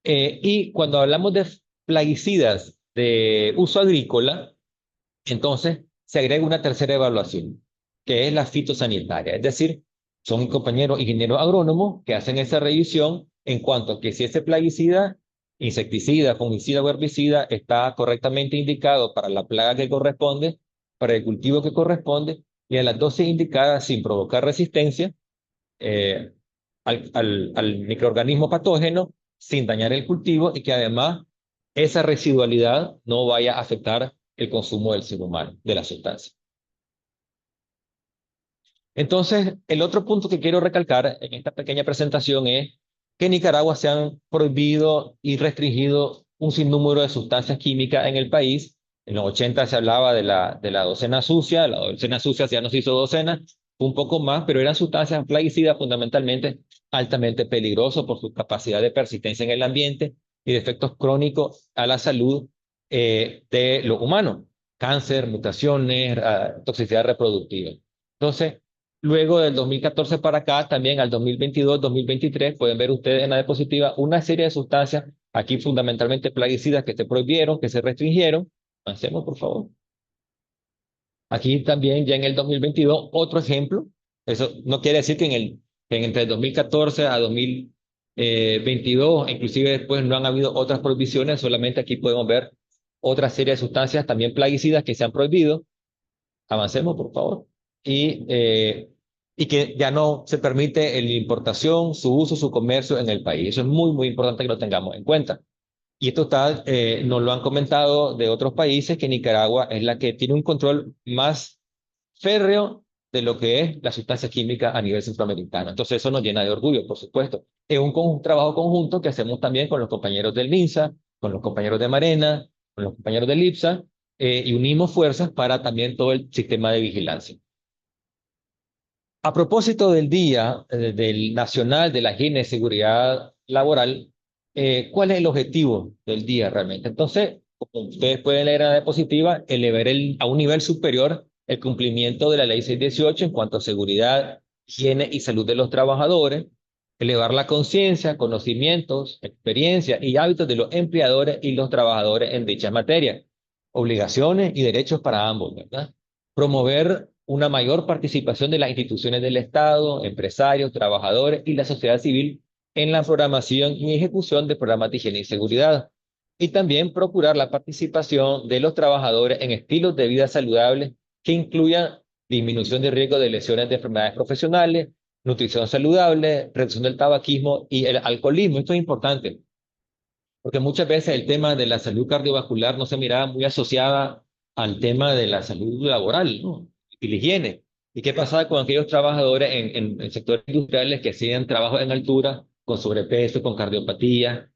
Y cuando hablamos de plaguicidas de uso agrícola, entonces se agrega una tercera evaluación, que es la fitosanitaria. Es decir, son compañeros ingenieros agrónomos que hacen esa revisión en cuanto a que si ese plaguicida, insecticida, fungicida o herbicida está correctamente indicado para la plaga que corresponde, para el cultivo que corresponde, y a las dosis indicadas sin provocar resistencia eh, al microorganismo patógeno, sin dañar el cultivo, y que además esa residualidad no vaya a afectar el consumo del ser humano de la sustancia. Entonces, el otro punto que quiero recalcar en esta pequeña presentación es que en Nicaragua se han prohibido y restringido un sinnúmero de sustancias químicas en el país. En los 80 se hablaba de la docena sucia, la docena sucia ya no se hizo docena, un poco más, pero eran sustancias plaguicidas fundamentalmente altamente peligrosas por su capacidad de persistencia en el ambiente y de efectos crónicos a la salud de los humanos, cáncer, mutaciones, toxicidad reproductiva. Entonces, luego del 2014 para acá, también al 2022, 2023, pueden ver ustedes en la diapositiva una serie de sustancias, aquí fundamentalmente plaguicidas, que se prohibieron, que se restringieron. Avancemos, por favor. Aquí también, ya en el 2022, otro ejemplo. Eso no quiere decir que entre el 2014 a 2022, inclusive después, no han habido otras prohibiciones, solamente aquí podemos ver otra serie de sustancias también plaguicidas que se han prohibido. Avancemos, por favor. Y que ya no se permite la importación, su uso, su comercio en el país. Eso es muy, muy importante que lo tengamos en cuenta. Y esto nos lo han comentado de otros países, que Nicaragua es la que tiene un control más férreo de lo que es la sustancia química a nivel centroamericano. Entonces eso nos llena de orgullo, por supuesto. Es un trabajo conjunto que hacemos también con los compañeros del MINSA, con los compañeros de Marena, con los compañeros del IPSA, y unimos fuerzas para también todo el sistema de vigilancia. A propósito del Día del Nacional de la Higiene y Seguridad Laboral, ¿cuál es el objetivo del día realmente? Entonces, como ustedes pueden leer en la diapositiva, elevar a un nivel superior el cumplimiento de la Ley 618 en cuanto a seguridad, higiene y salud de los trabajadores, elevar la conciencia, conocimientos, experiencia y hábitos de los empleadores y los trabajadores en dichas materias, obligaciones y derechos para ambos, ¿verdad? Promover una mayor participación de las instituciones del Estado, empresarios, trabajadores y la sociedad civil en la programación y ejecución de programas de higiene y seguridad. Y también procurar la participación de los trabajadores en estilos de vida saludables que incluyan disminución de riesgo de lesiones de enfermedades profesionales, nutrición saludable, reducción del tabaquismo y el alcoholismo. Esto es importante, porque muchas veces el tema de la salud cardiovascular no se miraba muy asociada al tema de la salud laboral, ¿no? Y la higiene. ¿Y qué pasaba con aquellos trabajadores en sectores industriales que hacían trabajo en altura, con sobrepeso, con cardiopatía?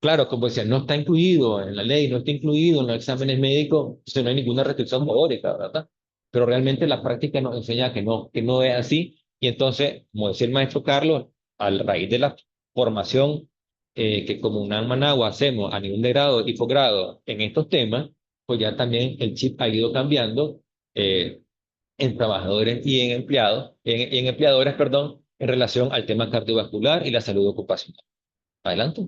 Claro, como decía, no está incluido en la ley, no está incluido en los exámenes médicos, no hay ninguna restricción teórica, ¿verdad? Pero realmente la práctica nos enseña que no es así. Y entonces, como decía el maestro Carlos, a raíz de la formación que como UNAM Managua hacemos a nivel de grado y posgrado en estos temas, pues ya también el chip ha ido cambiando en trabajadores y en empleados, en empleadores, perdón, en relación al tema cardiovascular y la salud ocupacional. Adelante.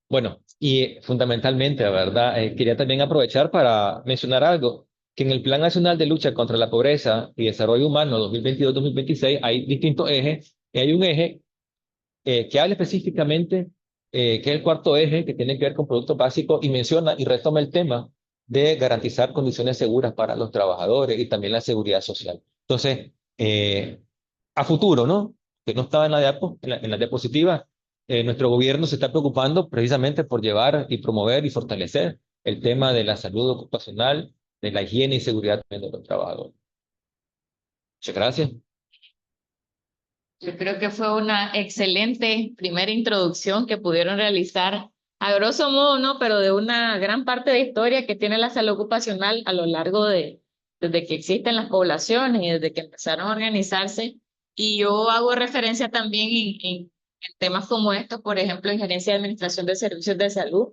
Bueno, y fundamentalmente, la verdad, quería también aprovechar para mencionar algo, que en el Plan Nacional de Lucha contra la Pobreza y Desarrollo Humano 2022-2026 hay distintos ejes, y hay un eje que habla específicamente, que es el cuarto eje, que tiene que ver con productos básicos, y menciona y retoma el tema de garantizar condiciones seguras para los trabajadores y también la seguridad social. Entonces, a futuro, ¿no? Que no estaba en la diapositiva, nuestro gobierno se está preocupando precisamente por llevar y promover y fortalecer el tema de la salud ocupacional, de la higiene y seguridad también de los trabajadores. Muchas gracias. Yo creo que fue una excelente primera introducción que pudieron realizar a grosso modo, ¿no? Pero de una gran parte de historia que tiene la salud ocupacional a lo largo desde que existen las poblaciones y desde que empezaron a organizarse. Y yo hago referencia también en temas como estos, por ejemplo, en gerencia de administración de servicios de salud,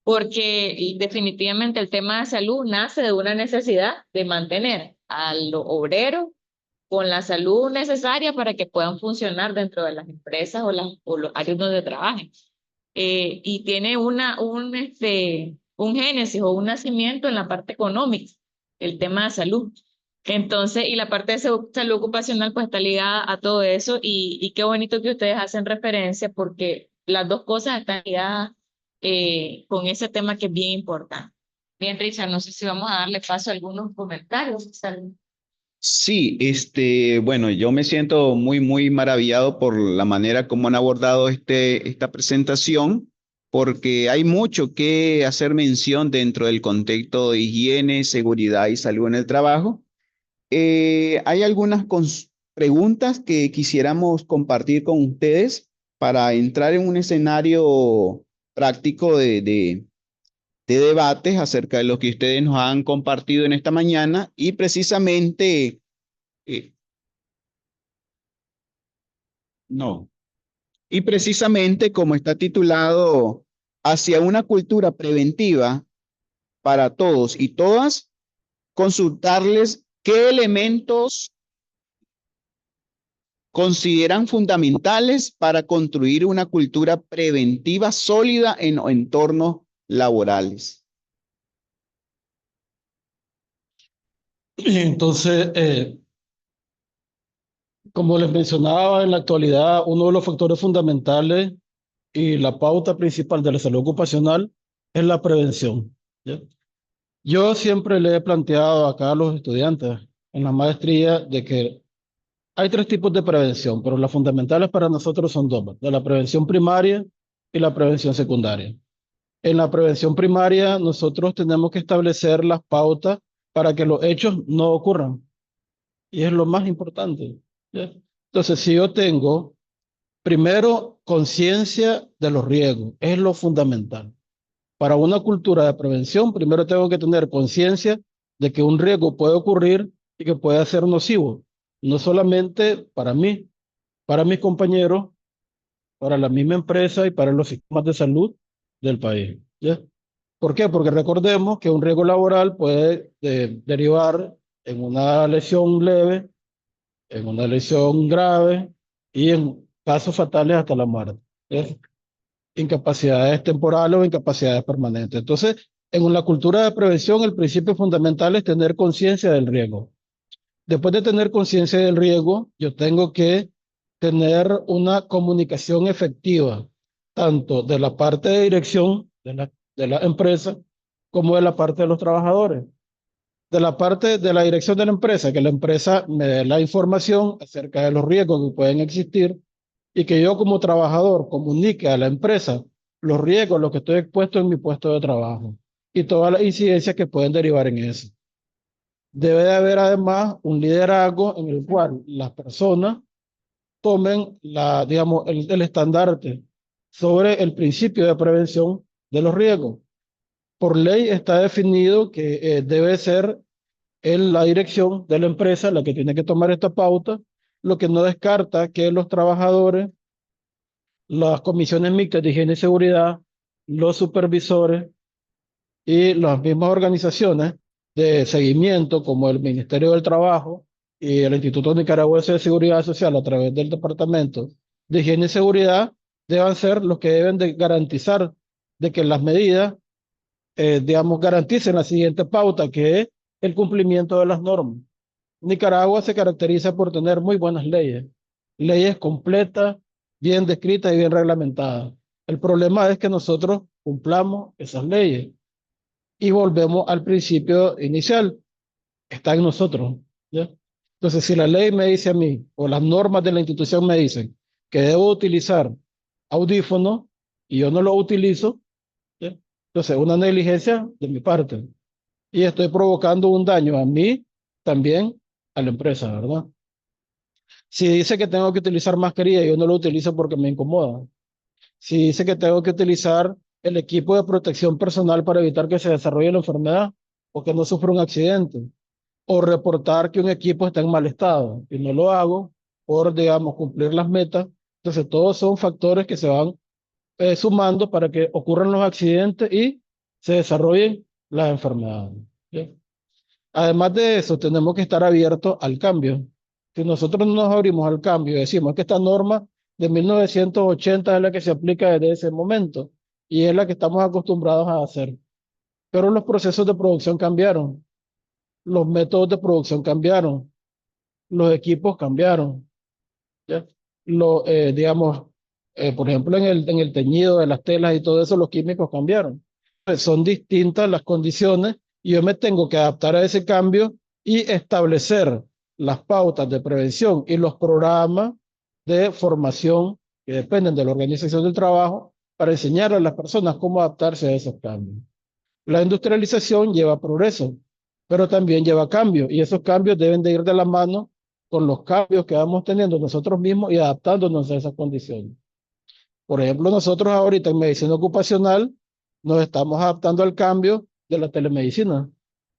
porque definitivamente el tema de salud nace de una necesidad de mantener a los obreros con la salud necesaria para que puedan funcionar dentro de las empresas o los áreas donde trabajen. Y tiene un génesis o un nacimiento en la parte económica, el tema de salud. Entonces, y la parte de salud ocupacional pues está ligada a todo eso y qué bonito que ustedes hacen referencia porque las dos cosas están ligadas con ese tema que es bien importante. Bien, Richard, no sé si vamos a darle paso a algunos comentarios. Sí, bueno, yo me siento muy maravillado por la manera como han abordado esta presentación, porque hay mucho que hacer mención dentro del contexto de higiene, seguridad y salud en el trabajo. Hay algunas preguntas que quisiéramos compartir con ustedes para entrar en un escenario práctico de debates acerca de lo que ustedes nos han compartido en esta mañana y precisamente, eh, no, y precisamente como está titulado, hacia una cultura preventiva para todos y todas, consultarles qué elementos consideran fundamentales para construir una cultura preventiva sólida en entornos laborales. Entonces, como les mencionaba, en la actualidad uno de los factores fundamentales y la pauta principal de la salud ocupacional es la prevención, ¿ya? Yo siempre le he planteado acá a los estudiantes en la maestría de que hay tres tipos de prevención, pero las fundamentales para nosotros son dos, de la prevención primaria y la prevención secundaria. En la prevención primaria nosotros tenemos que establecer las pautas para que los hechos no ocurran y es lo más importante, ¿ya? Entonces, si yo tengo primero conciencia de los riesgos, es lo fundamental. Para una cultura de prevención, primero tengo que tener conciencia de que un riesgo puede ocurrir y que puede ser nocivo, no solamente para mí, para mis compañeros, para la misma empresa y para los sistemas de salud del país, ¿ya? ¿Por qué? Porque recordemos que un riesgo laboral puede derivar en una lesión leve, en una lesión grave y en casos fatales hasta la muerte, ¿ya? Incapacidades temporales o incapacidades permanentes. Entonces, en una cultura de prevención, el principio fundamental es tener conciencia del riesgo. Después de tener conciencia del riesgo, yo tengo que tener una comunicación efectiva, tanto de la parte de dirección de la empresa como de la parte de los trabajadores. De la parte de la dirección de la empresa, que la empresa me dé la información acerca de los riesgos que pueden existir y que yo como trabajador comunique a la empresa los riesgos a los que estoy expuesto en mi puesto de trabajo y todas las incidencias que pueden derivar en eso. Debe de haber además un liderazgo en el cual las personas tomen digamos, el estandarte sobre el principio de prevención de los riesgos. Por ley está definido que debe ser la dirección de la empresa la que tiene que tomar esta pauta, lo que no descarta que los trabajadores, las comisiones mixtas de higiene y seguridad, los supervisores y las mismas organizaciones de seguimiento como el Ministerio del Trabajo y el Instituto Nicaragüense de Seguridad Social a través del Departamento de Higiene y Seguridad deban ser los que deben de garantizar de que las medidas, digamos, garanticen la siguiente pauta, que es el cumplimiento de las normas. Nicaragua se caracteriza por tener muy buenas leyes, leyes completas, bien descritas y bien reglamentadas. El problema es que nosotros cumplamos esas leyes y volvemos al principio inicial, está en nosotros, ¿ya? Entonces, si la ley me dice a mí, o las normas de la institución me dicen que debo utilizar audífonos y yo no lo utilizo, ¿ya? Entonces, una negligencia de mi parte. Y estoy provocando un daño a mí, también a la empresa, ¿verdad? Si dice que tengo que utilizar mascarilla, yo no lo utilizo porque me incomoda. Si dice que tengo que utilizar el equipo de protección personal para evitar que se desarrolle la enfermedad o que no sufra un accidente, o reportar que un equipo está en mal estado y no lo hago por, digamos, cumplir las metas. Entonces, todos son factores que se van sumando para que ocurran los accidentes y se desarrollen las enfermedades. ¿Sí? Además de eso, tenemos que estar abiertos al cambio. Si nosotros no nos abrimos al cambio y decimos que esta norma de 1980 es la que se aplica desde ese momento y es la que estamos acostumbrados a hacer, pero los procesos de producción cambiaron, los métodos de producción cambiaron, los equipos cambiaron, ¿ya? Digamos, por ejemplo, en el teñido de las telas y todo eso, los químicos cambiaron. Pues son distintas las condiciones y yo me tengo que adaptar a ese cambio y establecer las pautas de prevención y los programas de formación que dependen de la organización del trabajo para enseñar a las personas cómo adaptarse a esos cambios. La industrialización lleva progreso, pero también lleva cambios y esos cambios deben de ir de la mano con los cambios que vamos teniendo nosotros mismos y adaptándonos a esas condiciones. Por ejemplo, nosotros ahorita en medicina ocupacional nos estamos adaptando al cambio de la telemedicina,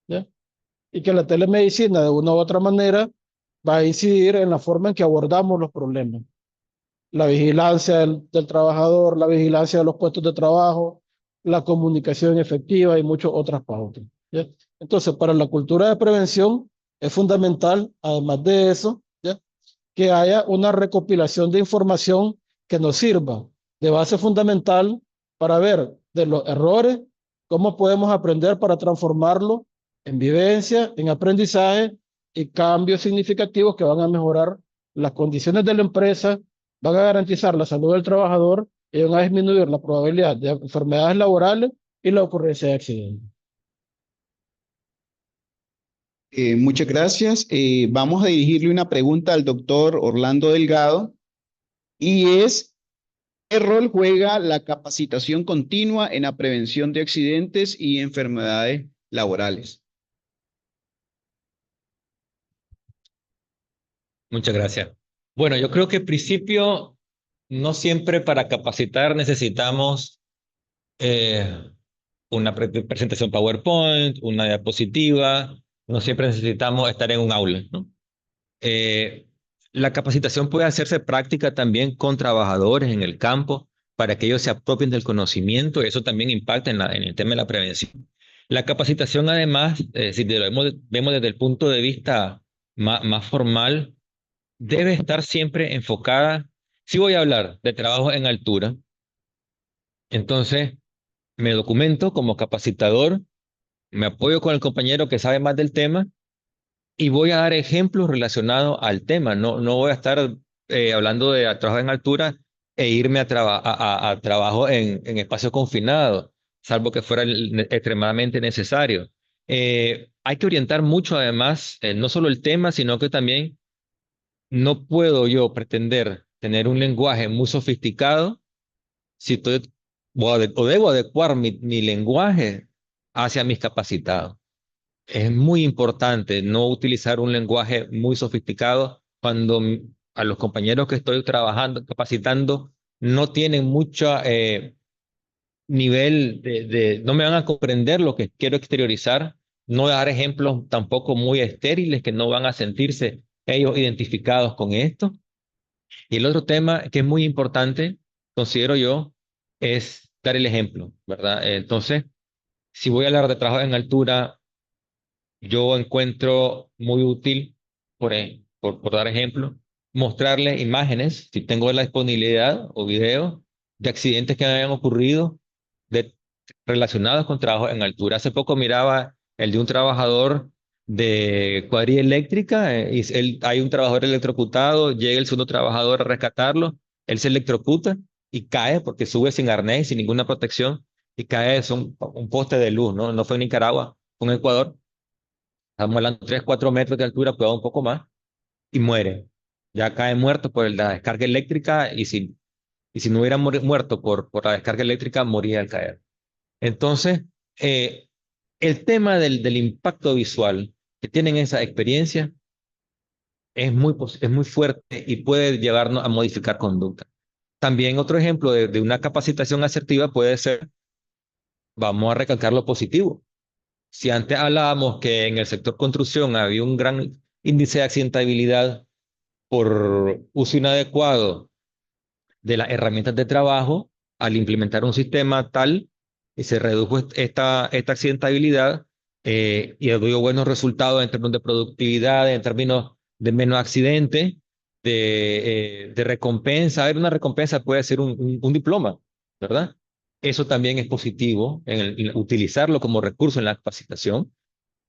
¿ya? Y que la telemedicina de una u otra manera va a incidir en la forma en que abordamos los problemas. La vigilancia del trabajador, la vigilancia de los puestos de trabajo, la comunicación efectiva y muchas otras pautas, ¿ya? Entonces, para la cultura de prevención es fundamental, además de eso, ¿ya?, que haya una recopilación de información que nos sirva de base fundamental para ver de los errores cómo podemos aprender para transformarlo en vivencia, en aprendizaje y cambios significativos que van a mejorar las condiciones de la empresa, van a garantizar la salud del trabajador y van a disminuir la probabilidad de enfermedades laborales y la ocurrencia de accidentes. Muchas gracias. Vamos a dirigirle una pregunta al doctor Orlando Delgado y es, ¿qué rol juega la capacitación continua en la prevención de accidentes y enfermedades laborales? Muchas gracias. Bueno, yo creo que en principio no siempre para capacitar necesitamos una presentación PowerPoint, una diapositiva, no siempre necesitamos estar en un aula, ¿no? La capacitación puede hacerse práctica también con trabajadores en el campo para que ellos se apropien del conocimiento y eso también impacta en el tema de la prevención. La capacitación además, si lo vemos desde el punto de vista más formal, debe estar siempre enfocada. Si voy a hablar de trabajo en altura, entonces me documento como capacitador, me apoyo con el compañero que sabe más del tema y voy a dar ejemplos relacionados al tema. No voy a estar hablando de trabajo en altura e irme a trabajo en espacios confinados, salvo que fuera extremadamente necesario. Hay que orientar mucho además, no solo el tema, sino que también no puedo yo pretender tener un lenguaje muy sofisticado si estoy, o debo adecuar mi lenguaje hacia mis capacitados. Es muy importante no utilizar un lenguaje muy sofisticado cuando a los compañeros que estoy trabajando, capacitando, no tienen mucho nivel no me van a comprender lo que quiero exteriorizar, no dar ejemplos tampoco muy estériles que no van a sentirse ellos identificados con esto. Y el otro tema que es muy importante, considero yo, es dar el ejemplo, ¿verdad? Entonces, si voy a hablar de trabajo en altura, yo encuentro muy útil, por dar ejemplo, mostrarles imágenes, si tengo la disponibilidad o videos de accidentes que me hayan ocurrido relacionados con trabajo en altura. Hace poco miraba el de un trabajador de cuadrilla eléctrica, hay un trabajador electrocutado, llega el segundo trabajador a rescatarlo, él se electrocuta y cae porque sube sin arnés, sin ninguna protección, y cae es un poste de luz, ¿no? No fue en Nicaragua, fue en Ecuador. Estamos hablando de 3, 4 metros de altura, cuidado un poco más, y muere. Ya cae muerto por la descarga eléctrica y si no hubiera muerto por la descarga eléctrica, moría al caer. Entonces, el tema del impacto visual que tienen esa experiencia es muy fuerte y puede llevarnos a modificar conducta. También otro ejemplo de una capacitación asertiva puede ser vamos a recalcar lo positivo. Si antes hablábamos que en el sector construcción había un gran índice de accidentabilidad por uso inadecuado de las herramientas de trabajo, al implementar un sistema tal y se redujo esta accidentabilidad y dio buenos resultados en términos de productividad, en términos de menos accidentes, de recompensa. A ver, una recompensa puede ser un diploma, ¿verdad? Eso también es positivo en utilizarlo como recurso en la capacitación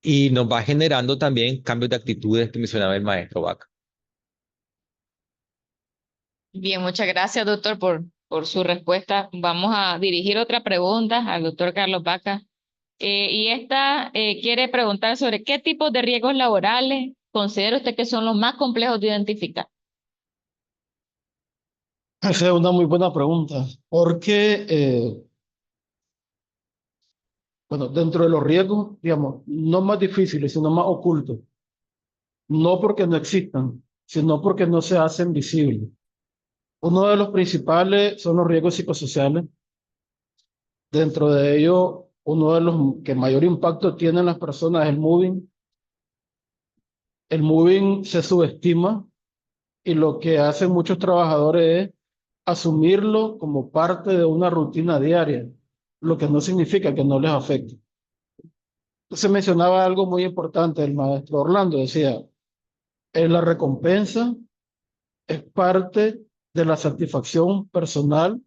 y nos va generando también cambios de actitudes que mencionaba el maestro Vaca. Bien, muchas gracias, doctor, por su respuesta. Vamos a dirigir otra pregunta al doctor Carlos Vaca. Y esta quiere preguntar sobre qué tipos de riesgos laborales considera usted que son los más complejos de identificar. Esa es una muy buena pregunta, porque, bueno, dentro de los riesgos, digamos, no más difíciles, sino más ocultos, no porque no existan, sino porque no se hacen visibles. Uno de los principales son los riesgos psicosociales. Dentro de ellos, uno de los que mayor impacto tiene en las personas es el moving. El moving se subestima y lo que hacen muchos trabajadores es asumirlo como parte de una rutina diaria, lo que no significa que no les afecte. Entonces mencionaba algo muy importante el maestro Orlando, decía, la recompensa es parte de la satisfacción personal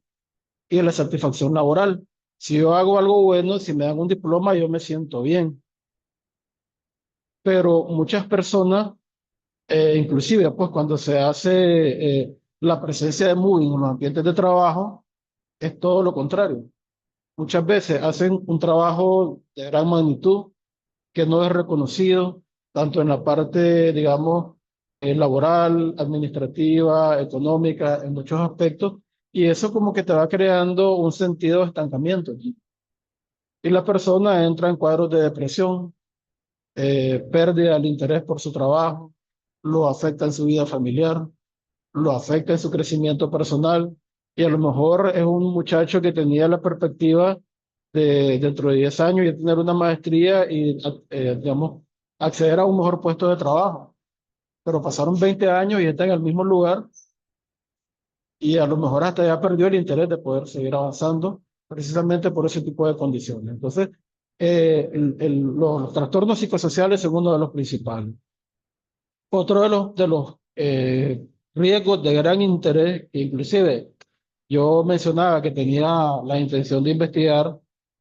y de la satisfacción laboral. Si yo hago algo bueno, si me dan un diploma, yo me siento bien. Pero muchas personas, inclusive pues cuando se hace la presencia de moving en los ambientes de trabajo, es todo lo contrario. Muchas veces hacen un trabajo de gran magnitud que no es reconocido, tanto en la parte, digamos, laboral, administrativa, económica, en muchos aspectos, y eso como que te va creando un sentido de estancamiento. Y la persona entra en cuadros de depresión, pérdida del interés por su trabajo, lo afecta en su vida familiar, lo afecta en su crecimiento personal, y a lo mejor es un muchacho que tenía la perspectiva de dentro de 10 años y tener una maestría y, digamos, acceder a un mejor puesto de trabajo. Pero pasaron 20 años y está en el mismo lugar y a lo mejor hasta ya perdió el interés de poder seguir avanzando precisamente por ese tipo de condiciones. Entonces, los trastornos psicosociales son uno de los principales. Otro de los riesgos de gran interés, que inclusive yo mencionaba que tenía la intención de investigar,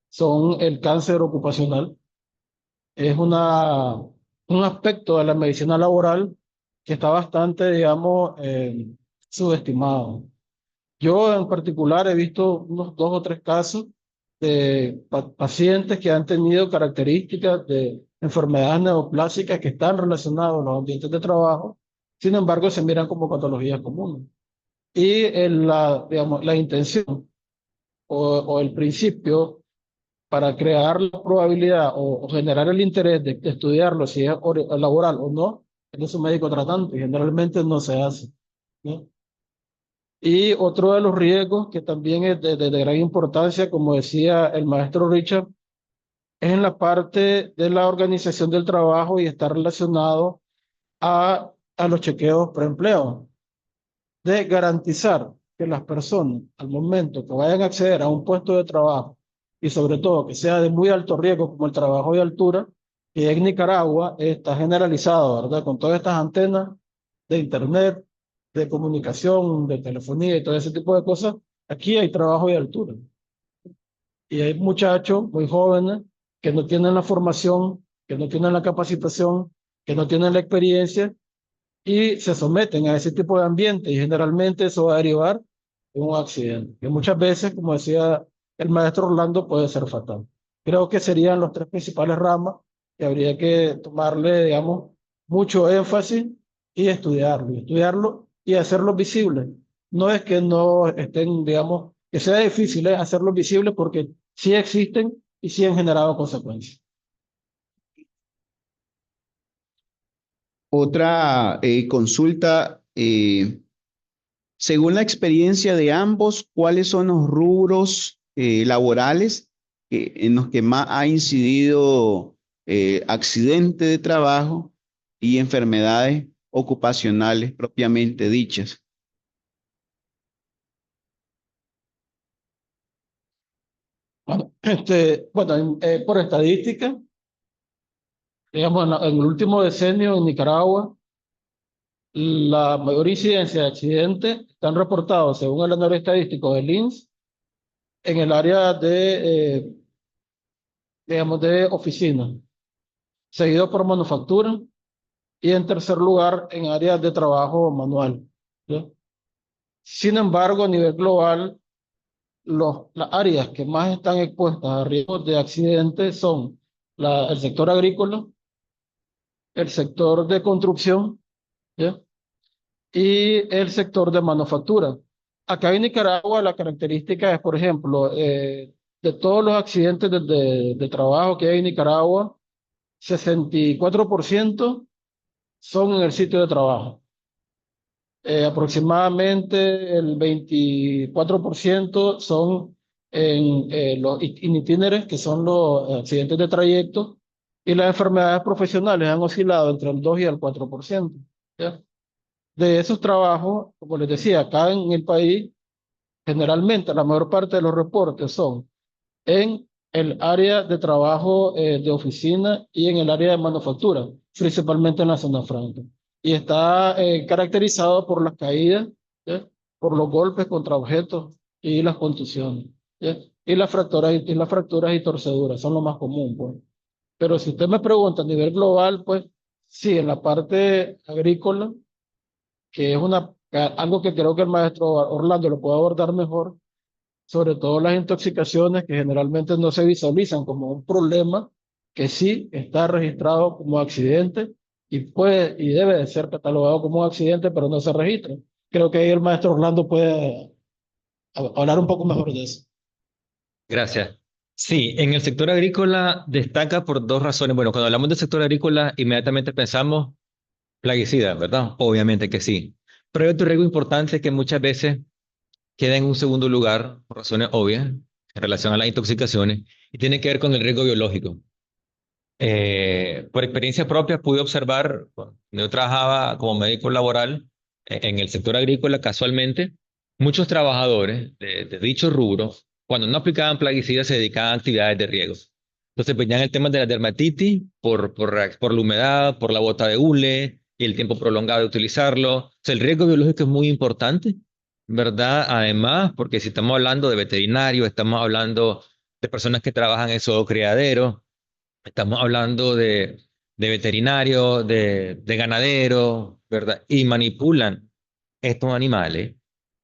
son el cáncer ocupacional. Es un aspecto de la medicina laboral que está bastante, digamos, subestimado. Yo en particular he visto unos 2 o 3 casos de pacientes que han tenido características de enfermedades neoplásicas que están relacionadas a los ambientes de trabajo, sin embargo se miran como patologías comunes. Y digamos, la intención o el principio para crear la probabilidad o generar el interés de estudiarlo, si es laboral o no, es un médico tratante, y generalmente no se hace, ¿no? Y otro de los riesgos que también es de gran importancia, como decía el maestro Richard, es en la parte de la organización del trabajo y está relacionado a los chequeos preempleo, de garantizar que las personas al momento que vayan a acceder a un puesto de trabajo y sobre todo que sea de muy alto riesgo como el trabajo de altura, que en Nicaragua está generalizado, ¿verdad? Con todas estas antenas de internet, de comunicación, de telefonía y todo ese tipo de cosas, aquí hay trabajo de altura. Y hay muchachos muy jóvenes que no tienen la formación, que no tienen la capacitación, que no tienen la experiencia y se someten a ese tipo de ambiente y generalmente eso va a derivar en un accidente, que muchas veces, como decía el maestro Orlando, puede ser fatal. Creo que serían los 3 principales ramas que habría que tomarle, digamos, mucho énfasis y estudiarlo y hacerlo visible. No es que no estén, digamos, que sea difícil hacerlo visible porque sí existen y sí han generado consecuencias. Otra consulta, según la experiencia de ambos, ¿cuáles son los rubros laborales en los que más ha incidido accidentes de trabajo y enfermedades ocupacionales propiamente dichas. Bueno, por estadística, digamos, en el último decenio en Nicaragua, la mayor incidencia de accidentes están reportados, según el análisis estadístico del INS, en el área digamos, de oficina, seguido por manufactura y en tercer lugar en áreas de trabajo manual, ¿sí? Sin embargo, a nivel global, las áreas que más están expuestas a riesgos de accidentes son el sector agrícola, el sector de construcción, ¿sí? Y el sector de manufactura. Acá en Nicaragua la característica es, por ejemplo, de todos los accidentes de trabajo que hay en Nicaragua, 64% son en el sitio de trabajo. Aproximadamente el 24% son en los itineraries, que son los accidentes de trayecto, y las enfermedades profesionales han oscilado entre el 2 y el 4%. ¿Ya? De esos trabajos, como les decía, acá en el país, generalmente la mayor parte de los reportes son en el área de trabajo de oficina y en el área de manufactura, principalmente en la zona franca. Y está caracterizado por las caídas, ¿ya? Por los golpes contra objetos y las contusiones, ¿ya? Y las fracturas y torceduras son lo más común, pues. Pero si usted me pregunta a nivel global, pues sí, en la parte agrícola, que es algo que creo que el maestro Orlando lo puede abordar mejor, sobre todo las intoxicaciones que generalmente no se visualizan como un problema, que sí está registrado como accidente y debe de ser catalogado como un accidente, pero no se registra. Creo que ahí el maestro Orlando puede hablar un poco mejor de eso. Gracias. Sí, en el sector agrícola destaca por dos razones. Bueno, cuando hablamos del sector agrícola, inmediatamente pensamos plaguicidas, ¿verdad? Obviamente que sí. Pero hay otro riesgo importante que muchas veces queda en un segundo lugar, por razones obvias, en relación a las intoxicaciones, y tiene que ver con el riesgo biológico. Por experiencia propia pude observar, bueno, yo trabajaba como médico laboral en el sector agrícola casualmente, muchos trabajadores de dicho rubro, cuando no aplicaban plaguicidas, se dedicaban a actividades de riego. Entonces venían el tema de la dermatitis por la humedad, por la bota de hule y el tiempo prolongado de utilizarlo. O sea, el riesgo biológico es muy importante, ¿verdad? Además, porque si estamos hablando de veterinarios, estamos hablando de personas que trabajan en criadero. Estamos hablando de veterinarios, de ganaderos, ¿verdad? Y manipulan estos animales.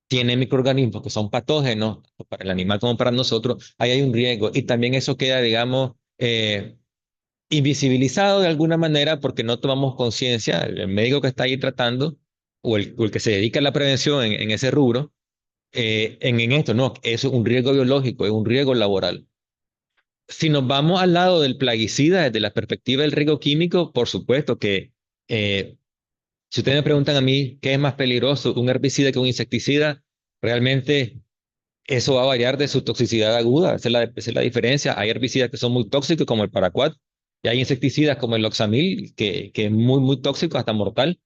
Tienen microorganismos que son patógenos para el animal como para nosotros. Ahí hay un riesgo. Y también eso queda, digamos, invisibilizado de alguna manera porque no tomamos conciencia, el médico que está ahí tratando o el que se dedica a la prevención en ese rubro, en esto, no, eso es un riesgo biológico, es un riesgo laboral. Si nos vamos al lado del plaguicida, desde la perspectiva del riesgo químico, por supuesto que si ustedes me preguntan a mí qué es más peligroso, un herbicida que un insecticida, realmente eso va a variar de su toxicidad aguda. Esa es la diferencia. Hay herbicidas que son muy tóxicos, como el paraquat, y hay insecticidas como el oxamil, que es muy, muy tóxico, hasta mortal,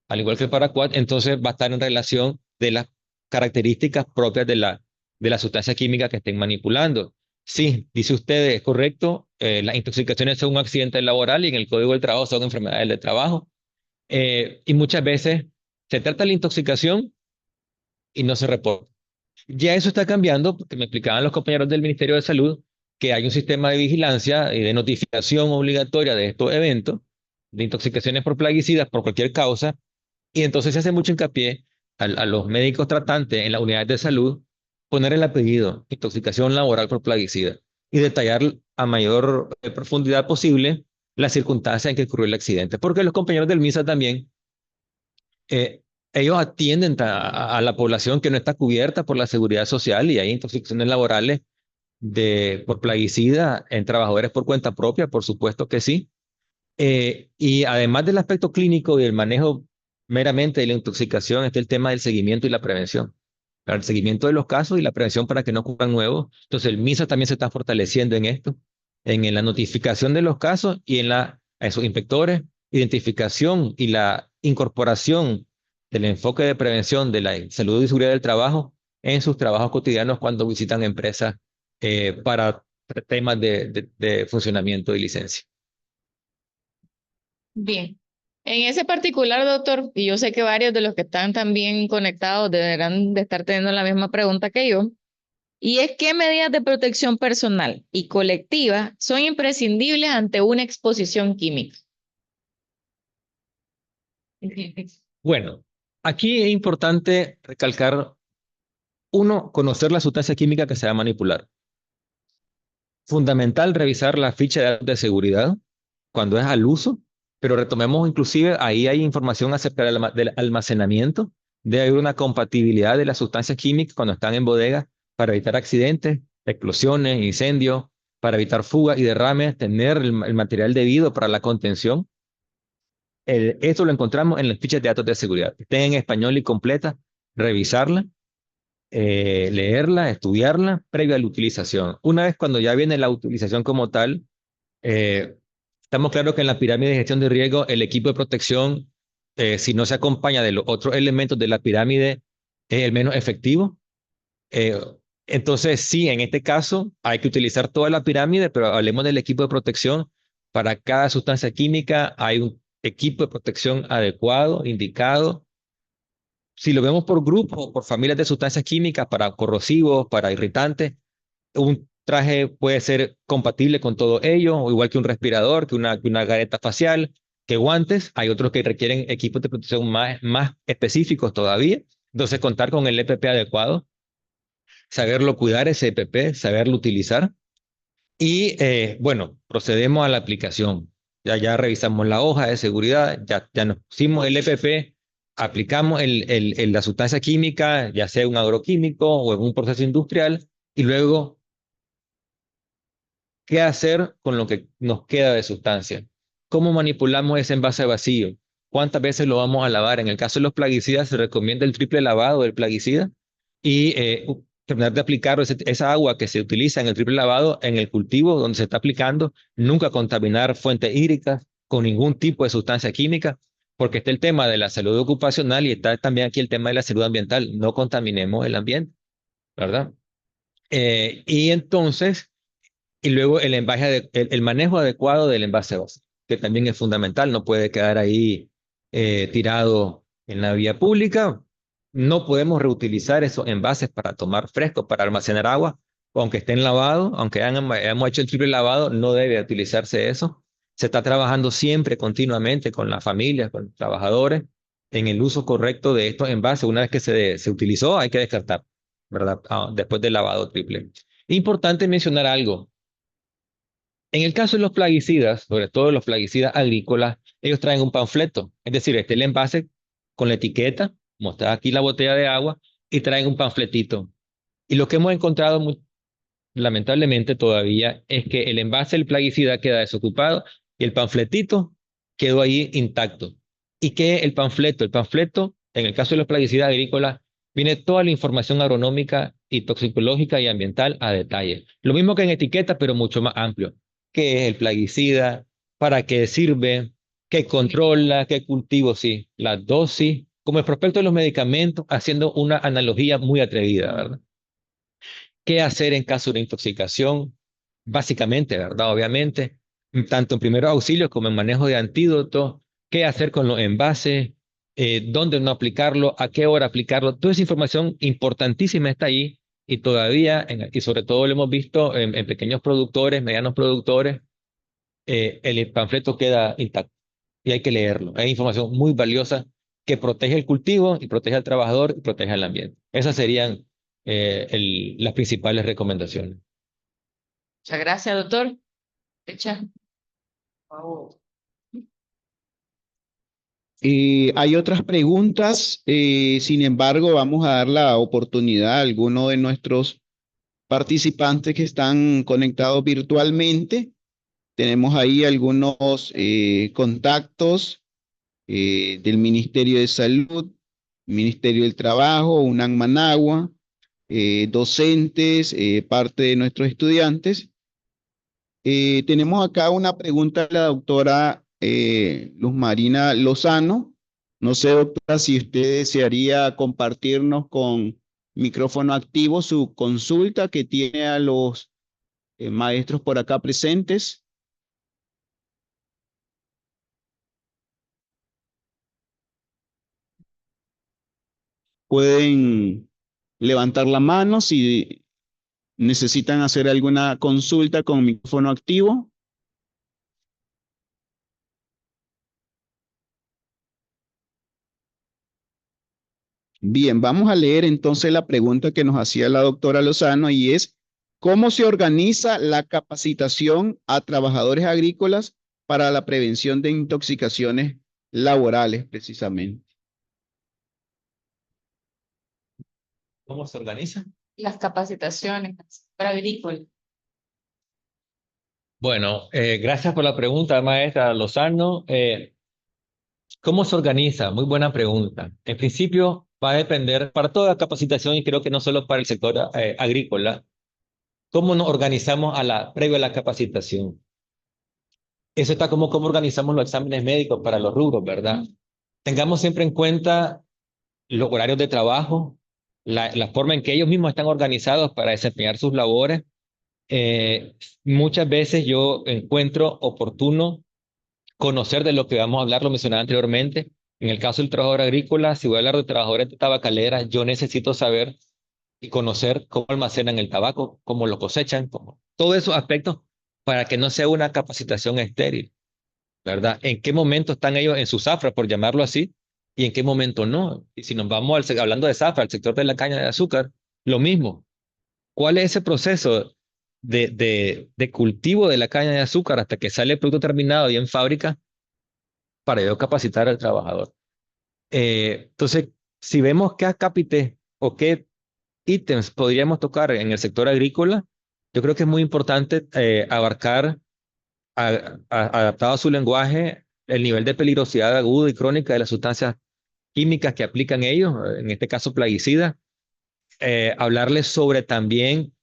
al igual que el paraquat. Entonces va a estar en relación de las características propias de la sustancia química que estén manipulando. Sí, dice usted, es correcto, las intoxicaciones son un accidente laboral y en el Código del Trabajo son enfermedades del trabajo. Y muchas veces se trata de la intoxicación y no se reporta. Ya eso está cambiando porque me explicaban los compañeros del Ministerio de Salud que hay un sistema de vigilancia y de notificación obligatoria de estos eventos de intoxicaciones por plaguicidas por cualquier causa, y entonces se hace mucho hincapié a los médicos tratantes en las unidades de salud poner el apellido intoxicación laboral por plaguicida y detallar a mayor profundidad posible las circunstancias en que ocurrió el accidente, porque los compañeros del MISA también eh, ellos atienden a la población que no está cubierta por la seguridad social y hay intoxicaciones laborales por plaguicida en trabajadores por cuenta propia, por supuesto que sí. Y además del aspecto clínico y el manejo meramente de la intoxicación, está el tema del seguimiento y la prevención. para el seguimiento de los casos y la prevención para que no ocurran nuevos. Entonces, el MISA también se está fortaleciendo en esto, en la notificación de los casos y en a esos inspectores, identificación y la incorporación del enfoque de prevención de la salud y seguridad del trabajo en sus trabajos cotidianos cuando visitan empresas para temas de funcionamiento y licencia. Bien. En ese particular, doctor, y yo sé que varios de los que están también conectados deberán de estar teniendo la misma pregunta que yo, y es qué medidas de protección personal y colectiva son imprescindibles ante una exposición química. Bueno, aquí es importante recalcar, uno, conocer la sustancia química que se va a manipular. Fundamental revisar la ficha de datos de seguridad cuando es al uso, pero retomemos inclusive, ahí hay información acerca del almacenamiento, debe haber una compatibilidad de las sustancias químicas cuando están en bodega para evitar accidentes, explosiones, incendios, para evitar fugas y derrames, tener el material debido para la contención. Esto lo encontramos en las fichas de datos de seguridad. Estén en español y completa, revisarla, leerla, estudiarla, previa a la utilización. Una vez cuando ya viene la utilización como tal, estamos claros que en la pirámide de gestión de riesgo, el equipo de protección, si no se acompaña de los otros elementos de la pirámide, es el menos efectivo. Entonces, sí, en este caso hay que utilizar toda la pirámide, pero hablemos del equipo de protección. Para cada sustancia química hay un equipo de protección adecuado, indicado. Si lo vemos por grupos o por familias de sustancias químicas, para corrosivos, para irritantes, un traje puede ser compatible con todo ello, o igual que un respirador, que una careta facial, que guantes. Hay otros que requieren equipos de protección más específicos todavía. Entonces, contar con el EPP adecuado, saberlo cuidar ese EPP, saberlo utilizar. Y bueno, procedemos a la aplicación. Ya revisamos la hoja de seguridad, ya nos pusimos el EPP, aplicamos la sustancia química, ya sea un agroquímico o en un proceso industrial, y luego, ¿qué hacer con lo que nos queda de sustancia? ¿Cómo manipulamos ese envase vacío? ¿Cuántas veces lo vamos a lavar? En el caso de los plaguicidas se recomienda el triple lavado del plaguicida y terminar de aplicar esa agua que se utiliza en el triple lavado en el cultivo donde se está aplicando, nunca contaminar fuentes hídricas con ningún tipo de sustancia química, porque está el tema de la salud ocupacional y está también aquí el tema de la salud ambiental. No contaminemos el ambiente, ¿verdad? Y entonces, y luego el manejo adecuado del envase básico, que también es fundamental, no puede quedar ahí tirado en la vía pública. No podemos reutilizar esos envases para tomar fresco, para almacenar agua, aunque estén lavados, aunque hayamos hecho el triple lavado, no debe utilizarse eso. Se está trabajando siempre, continuamente, con las familias, con los trabajadores, en el uso correcto de estos envases. Una vez que se utilizó, hay que descartar, ¿verdad? Después del lavado triple. Importante mencionar algo. En el caso de los plaguicidas, sobre todo los plaguicidas agrícolas, ellos traen un panfleto, es decir, este es el envase con la etiqueta, como está aquí la botella de agua, y traen un panfletito. Y lo que hemos encontrado lamentablemente todavía es que el envase del plaguicida queda desocupado y el panfletito quedó ahí intacto. ¿Y qué es el panfleto? El panfleto, en el caso de los plaguicidas agrícolas, viene toda la información agronómica y toxicológica y ambiental a detalle. Lo mismo que en etiqueta, pero mucho más amplio. ¿Qué es el plaguicida? ¿Para qué sirve? ¿Qué controla? ¿Qué cultivo? Sí, la dosis, como el prospecto de los medicamentos, haciendo una analogía muy atrevida, ¿verdad? ¿Qué hacer en caso de intoxicación? Básicamente, ¿verdad? Obviamente, tanto en primeros auxilios como en manejo de antídotos. ¿Qué hacer con los envases? ¿Dónde no aplicarlo? ¿A qué hora aplicarlo? Toda esa información importantísima está ahí y todavía, y sobre todo lo hemos visto en pequeños productores, medianos productores, el panfleto queda intacto y hay que leerlo. Es información muy valiosa que protege el cultivo y protege al trabajador y protege al ambiente. Esas serían las principales recomendaciones. Muchas gracias, doctor. Hecha. Hay otras preguntas, sin embargo, vamos a dar la oportunidad a alguno de nuestros participantes que están conectados virtualmente. Tenemos ahí algunos contactos del Ministerio de Salud. Ministerio del Trabajo, UNAM Managua, docentes, parte de nuestros estudiantes. Tenemos acá una pregunta de la doctora Luz Marina Lozano. No sé, doctora, si usted desearía compartirnos con micrófono activo su consulta que tiene a los maestros por acá presentes. Pueden levantar la mano si necesitan hacer alguna consulta con micrófono activo. Bien, vamos a leer entonces la pregunta que nos hacía la doctora Lozano y es, ¿cómo se organiza la capacitación a trabajadores agrícolas para la prevención de intoxicaciones laborales, precisamente? ¿Cómo se organiza? Las capacitaciones para agrícola. Bueno, gracias por la pregunta, maestra Lozano. ¿Cómo se organiza? Muy buena pregunta. En principio, va a depender para toda capacitación y creo que no solo para el sector agrícola, cómo nos organizamos previo a la capacitación. Eso está como cómo organizamos los exámenes médicos para los rubros, ¿verdad? Tengamos siempre en cuenta los horarios de trabajo, la forma en que ellos mismos están organizados para desempeñar sus labores. Muchas veces yo encuentro oportuno conocer de lo que vamos a hablar, lo mencionaba anteriormente. En el caso del trabajador agrícola, si voy a hablar de trabajadores de tabacalera, yo necesito saber y conocer cómo almacenan el tabaco, cómo lo cosechan, todos esos aspectos para que no sea una capacitación estéril, ¿verdad? ¿En qué momento están ellos en su zafra, por llamarlo así, y en qué momento no? Y si nos vamos hablando de zafra, al sector de la caña de azúcar, lo mismo. ¿Cuál es ese proceso de cultivo de la caña de azúcar hasta que sale el producto terminado y en fábrica para yo capacitar al trabajador? Entonces, si vemos qué acápite o qué ítems podríamos tocar en el sector agrícola, yo creo que es muy importante abarcar, adaptado a su lenguaje, el nivel de peligrosidad aguda y crónica de las sustancias químicas que aplican ellos, en este caso plaguicidas, hablarles sobre también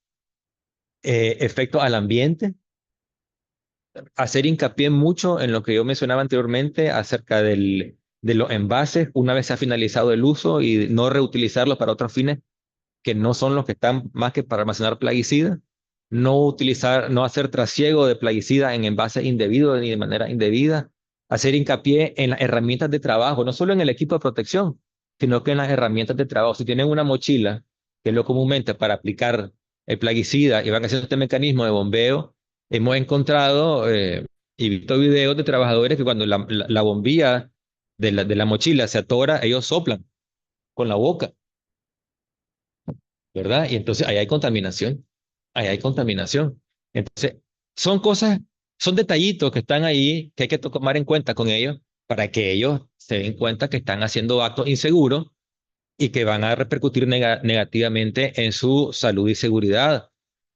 efectos al ambiente, hacer hincapié mucho en lo que yo mencionaba anteriormente acerca de los envases una vez se ha finalizado el uso y no reutilizarlos para otros fines que no son los que están más que para almacenar plaguicidas, no hacer trasiego de plaguicidas en envases indebidos ni de manera indebida, hacer hincapié en las herramientas de trabajo, no solo en el equipo de protección, sino que en las herramientas de trabajo. Si tienen una mochila, que es lo comúnmente para aplicar el plaguicida y van haciendo este mecanismo de bombeo, hemos encontrado y visto videos de trabajadores que cuando la bombilla de la mochila se atora, ellos soplan con la boca, ¿verdad? Y entonces ahí hay contaminación, ahí hay contaminación. Entonces, son cosas, son detallitos que están ahí que hay que tomar en cuenta con ellos para que ellos se den cuenta que están haciendo actos inseguros y que van a repercutir negativamente en su salud y seguridad.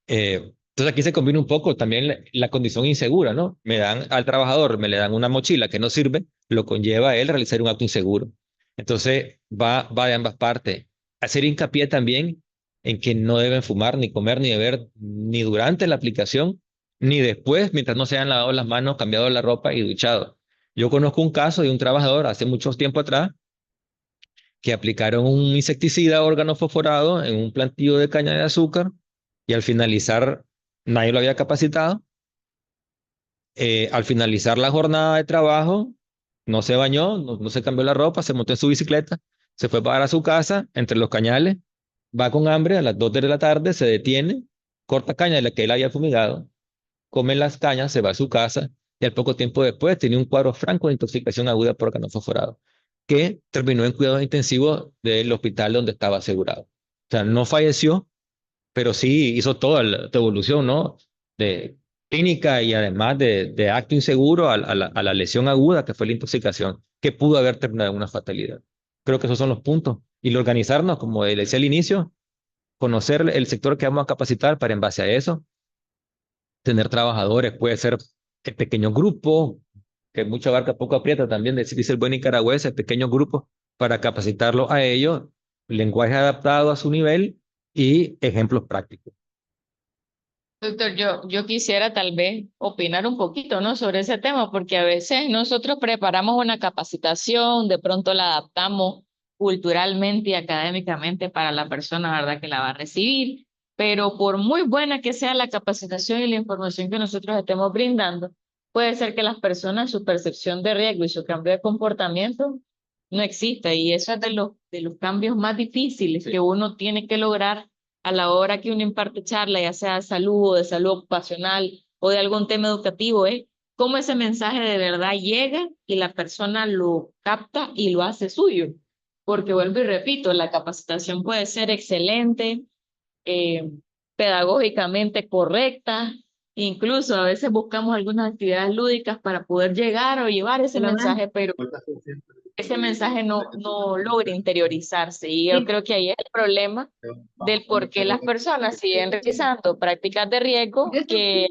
Entonces aquí se combina un poco también la condición insegura, ¿no? Me dan al trabajador, me le dan una mochila que no sirve, lo conlleva a él realizar un acto inseguro. Entonces va de ambas partes. Hacer hincapié también en que no deben fumar, ni comer, ni beber, ni durante la aplicación, ni después, mientras no se hayan lavado las manos, cambiado la ropa y duchado. Yo conozco un caso de un trabajador hace mucho tiempo atrás que aplicaron un insecticida organofosforado en un plantío de caña de azúcar y al finalizar, nadie lo había capacitado. Al finalizar la jornada de trabajo, no se bañó, no se cambió la ropa, se montó en su bicicleta, se fue para su casa, entre los cañales, va con hambre, a las 2 de la tarde se detiene, corta caña de la que él había fumigado, come las cañas, se va a su casa y al poco tiempo después tiene un cuadro franco de intoxicación aguda por organofosforado, que terminó en cuidados intensivos del hospital donde estaba asegurado. O sea, no falleció, pero sí hizo toda la evolución, ¿no? De clínica y además de acto inseguro a la lesión aguda que fue la intoxicación, que pudo haber terminado en una fatalidad. Creo que esos son los puntos. Y el organizarnos, como le decía al inicio, conocer el sector que vamos a capacitar para en base a eso, tener trabajadores, puede ser pequeños grupos, que mucho abarca, poco aprieta también, dice el buen nicaragüense, pequeños grupos para capacitarlo a ello, lenguaje adaptado a su nivel y ejemplos prácticos. Doctor, yo quisiera tal vez opinar un poquito, ¿no? Sobre ese tema, porque a veces nosotros preparamos una capacitación, de pronto la adaptamos culturalmente y académicamente para la persona, ¿verdad?, que la va a recibir, pero por muy buena que sea la capacitación y la información que nosotros estemos brindando, puede ser que las personas, su percepción de riesgo y su cambio de comportamiento no exista, y eso es de los cambios más difíciles que uno tiene que lograr a la hora que uno imparte charla, ya sea de salud o de salud ocupacional o de algún tema educativo, es cómo ese mensaje de verdad llega y la persona lo capta y lo hace suyo. Porque vuelvo y repito, la capacitación puede ser excelente, eh, pedagógicamente correcta, incluso a veces buscamos algunas actividades lúdicas para poder llegar o llevar ese mensaje, pero ese mensaje no logra interiorizarse. Y yo creo que ahí es el problema del por qué las personas siguen realizando prácticas de riesgo que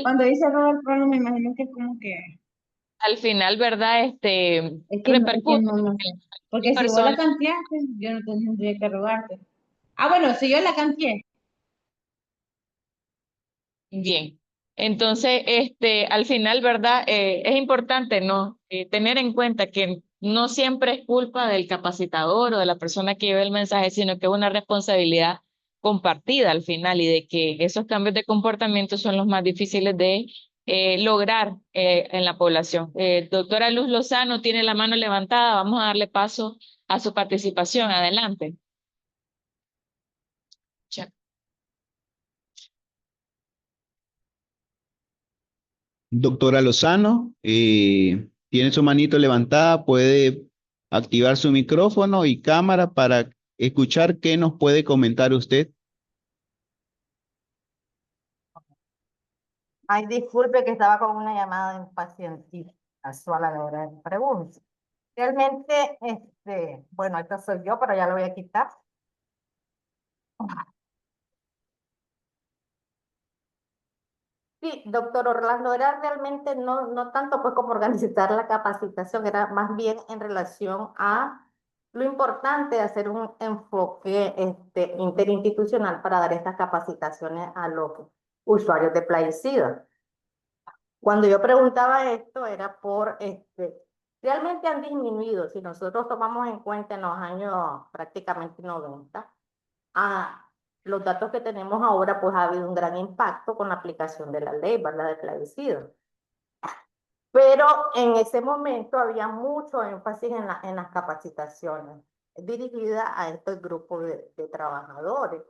Cuando dice Robert Prolo, me imagino que es como que, al final, ¿verdad? es que Repercute no, en porque las si vos la personas. canteaste, yo no tendría que rogarte. Ah, bueno, si yo la canteé, Bien. Entonces, al final, ¿verdad? Es importante, ¿no? Tener en cuenta que no siempre es culpa del capacitador o de la persona que lleva el mensaje, sino que es una responsabilidad compartida al final, y de que esos cambios de comportamiento son los más difíciles de lograr en la población. Doctora Luz Lozano tiene la mano levantada. Vamos a darle paso a su participación. Adelante. Ya. Doctora Lozano, tiene su manito levantada, puede activar su micrófono y cámara para escuchar qué nos puede comentar usted. Ay, disculpe que estaba con una llamada de un pacientito casual a la hora de preguntas. Realmente, bueno, esta soy yo, pero ya lo voy a quitar. Sí, doctor Orlando, era realmente no tanto pues como organizar la capacitación, era más bien en relación a lo importante de hacer un enfoque interinstitucional para dar estas capacitaciones a los usuarios de plaguicidas. Cuando yo preguntaba esto era por, realmente han disminuido, si nosotros tomamos en cuenta en los años prácticamente 90, los datos que tenemos ahora, pues ha habido un gran impacto con la aplicación de la ley, ¿verdad?, de plaguicidas. Pero en ese momento había mucho énfasis en las capacitaciones dirigidas a este grupo de trabajadores.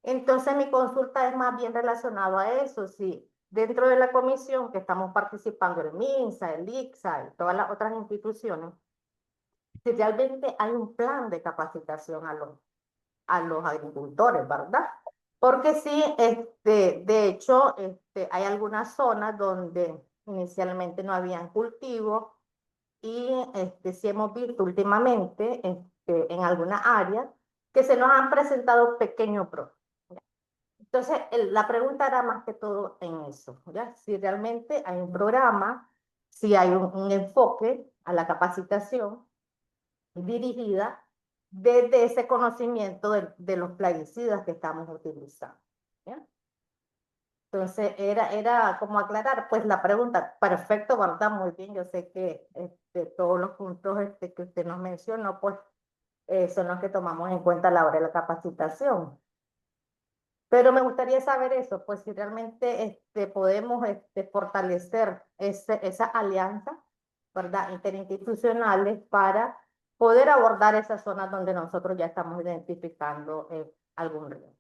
Entonces mi consulta es más bien relacionada a eso, si dentro de la comisión que estamos participando, el MINSA, el ICSA y todas las otras instituciones, si realmente hay un plan de capacitación a los agricultores, ¿verdad? Porque sí, de hecho, hay algunas zonas donde inicialmente no habían cultivos y sí hemos visto últimamente en algunas áreas que se nos han presentado pequeños problemas. Entonces, la pregunta era más que todo en eso, ¿ya? Si realmente hay un programa, si hay un enfoque a la capacitación dirigida desde ese conocimiento de los plaguicidas que estamos utilizando, ¿ya? Entonces, era como aclarar, pues, la pregunta. Perfecto, ¿verdad? Muy bien, yo sé que todos los puntos que usted nos mencionó, pues, son los que tomamos en cuenta a la hora de la capacitación. Pero me gustaría saber eso, pues si realmente podemos fortalecer esa alianza, ¿verdad?, interinstitucionales para poder abordar esas zonas donde nosotros ya estamos identificando algún riesgo.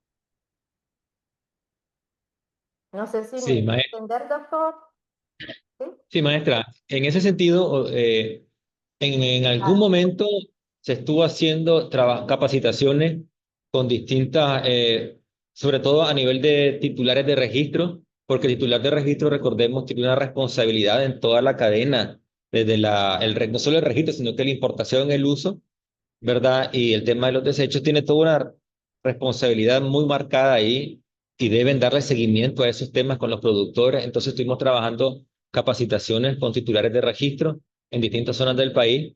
No sé si me Sí, hice entender, doctor. ¿Sí? sí, maestra. En ese sentido, en algún momento se estuvo haciendo capacitaciones con distintas, sobre todo a nivel de titulares de registro, porque el titular de registro, recordemos, tiene una responsabilidad en toda la cadena, desde no solo el registro, sino que la importación, el uso, ¿verdad? Y el tema de los desechos tiene toda una responsabilidad muy marcada ahí y deben darle seguimiento a esos temas con los productores. Entonces estuvimos trabajando capacitaciones con titulares de registro en distintas zonas del país,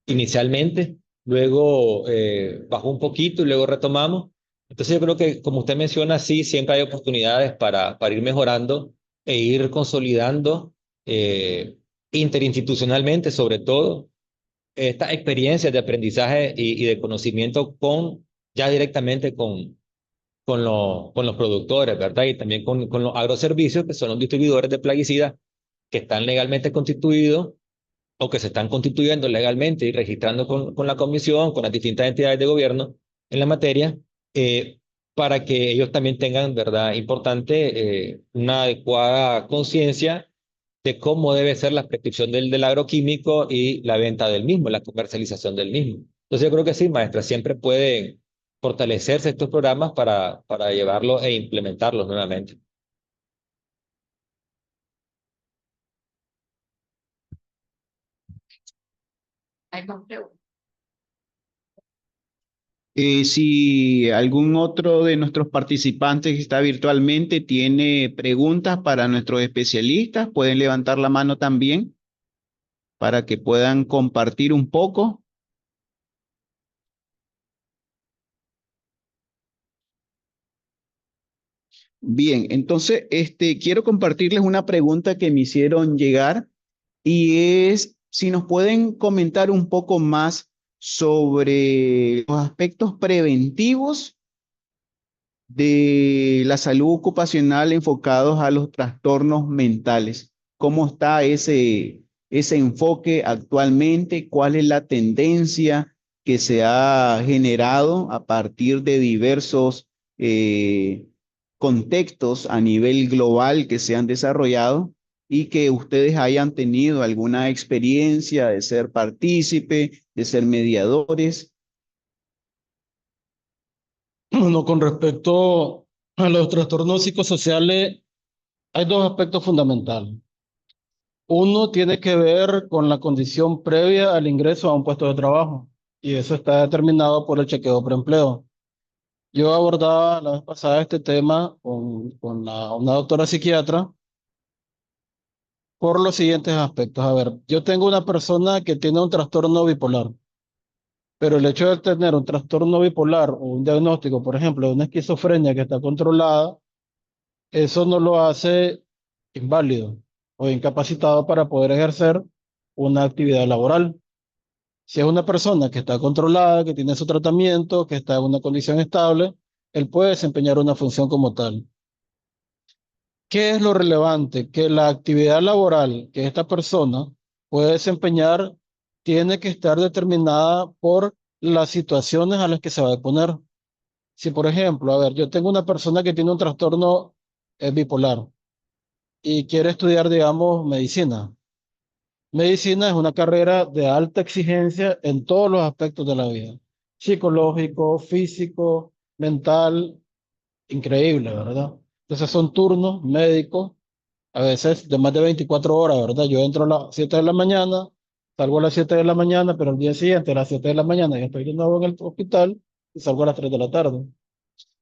inicialmente, luego bajó un poquito y luego retomamos. Entonces yo creo que, como usted menciona, sí, siempre hay oportunidades para ir mejorando e ir consolidando interinstitucionalmente, sobre todo, estas experiencias de aprendizaje y de conocimiento ya directamente con los productores, ¿verdad? Y también con los agroservicios, que son los distribuidores de plaguicidas que están legalmente constituidos o que se están constituyendo legalmente y registrando con la comisión, con las distintas entidades de gobierno en la materia, eh, para que ellos también tengan, ¿verdad? Importante, una adecuada conciencia de cómo debe ser la prescripción del agroquímico y la venta del mismo, la comercialización del mismo. Entonces yo creo que sí, maestra, siempre pueden fortalecerse estos programas para llevarlos e implementarlos nuevamente. Hay más preguntas. Si algún otro de nuestros participantes que está virtualmente tiene preguntas para nuestros especialistas, pueden levantar la mano también para que puedan compartir un poco. Bien, entonces quiero compartirles una pregunta que me hicieron llegar y es si nos pueden comentar un poco más sobre los aspectos preventivos de la salud ocupacional enfocados a los trastornos mentales. ¿Cómo está ese enfoque actualmente? ¿Cuál es la tendencia que se ha generado a partir de diversos contextos a nivel global que se han desarrollado y que ustedes hayan tenido alguna experiencia de ser partícipe, de ser mediadores? Bueno, con respecto a los trastornos psicosociales, hay dos aspectos fundamentales. Uno tiene que ver con la condición previa al ingreso a un puesto de trabajo, y eso está determinado por el chequeo preempleo. Yo abordaba la vez pasada este tema con una doctora psiquiatra por los siguientes aspectos. A ver, yo tengo una persona que tiene un trastorno bipolar, pero el hecho de tener un trastorno bipolar o un diagnóstico, por ejemplo, de una esquizofrenia que está controlada, eso no lo hace inválido o incapacitado para poder ejercer una actividad laboral. Si es una persona que está controlada, que tiene su tratamiento, que está en una condición estable, él puede desempeñar una función como tal. ¿Qué es lo relevante? Que la actividad laboral que esta persona puede desempeñar tiene que estar determinada por las situaciones a las que se va a exponer. Si, por ejemplo, a ver, yo tengo una persona que tiene un trastorno bipolar y quiere estudiar, digamos, medicina. Medicina es una carrera de alta exigencia en todos los aspectos de la vida, psicológico, físico, mental, increíble, ¿verdad? Entonces son turnos médicos, a veces de más de 24 horas, ¿verdad? Yo entro a las 7 de la mañana, salgo a las 7 de la mañana, pero el día siguiente a las 7 de la mañana ya estoy de nuevo en el hospital y salgo a las 3 de la tarde.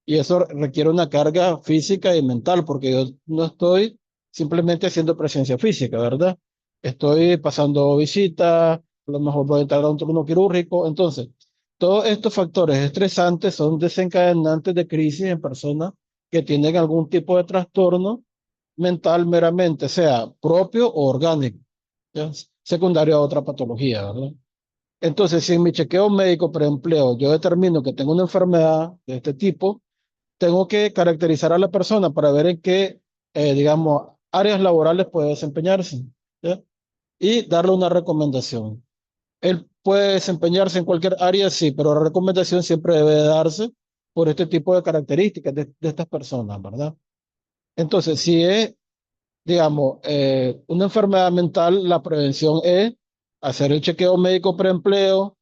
Y eso requiere una carga física y mental, porque yo no estoy simplemente haciendo presencia física, ¿verdad? Estoy pasando visitas, a lo mejor voy a entrar a un turno quirúrgico. Entonces, todos estos factores estresantes son desencadenantes de crisis en personas que tienen algún tipo de trastorno mental meramente, sea propio o orgánico, ¿ya? Secundario a otra patología, ¿verdad? Entonces, si en mi chequeo médico preempleo yo determino que tengo una enfermedad de este tipo, tengo que caracterizar a la persona para ver en qué, digamos, áreas laborales puede desempeñarse, ¿ya? Y darle una recomendación. Él puede desempeñarse en cualquier área, sí, pero la recomendación siempre debe de darse por este tipo de características de estas personas, ¿verdad? Entonces, si es, digamos, una enfermedad mental, la prevención es hacer el chequeo médico preempleo,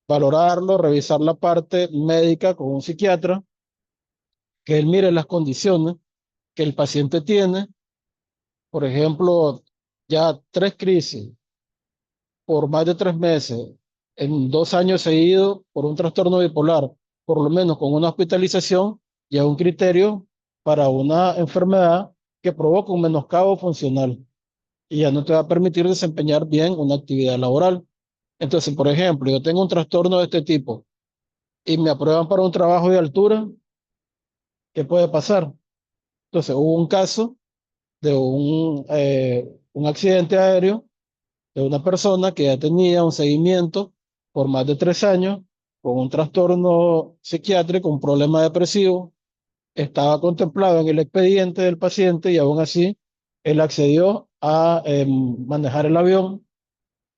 valorarlo, revisar la parte médica con un psiquiatra, que él mire las condiciones que el paciente tiene. Por ejemplo, ya 3 crisis por más de 3 meses, en 2 años seguidos por un trastorno bipolar, por lo menos con una hospitalización, ya es un criterio para una enfermedad que provoca un menoscabo funcional y ya no te va a permitir desempeñar bien una actividad laboral. Entonces, por ejemplo, yo tengo un trastorno de este tipo y me aprueban para un trabajo de altura, ¿qué puede pasar? Entonces, hubo un caso de un accidente aéreo de una persona que ya tenía un seguimiento por más de 3 años con un trastorno psiquiátrico, un problema depresivo, estaba contemplado en el expediente del paciente y aún así él accedió a manejar el avión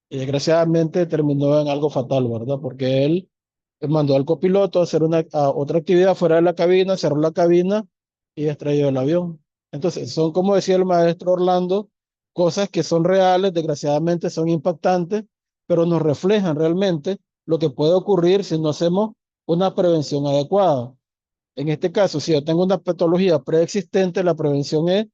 y desgraciadamente terminó en algo fatal, ¿verdad? Porque él mandó al copiloto a hacer otra actividad fuera de la cabina, cerró la cabina y estrelló el avión. Entonces, son, como decía el maestro Orlando, cosas que son reales, desgraciadamente son impactantes, pero nos reflejan realmente lo que puede ocurrir si no hacemos una prevención adecuada. En este caso, si yo tengo una patología preexistente, la prevención es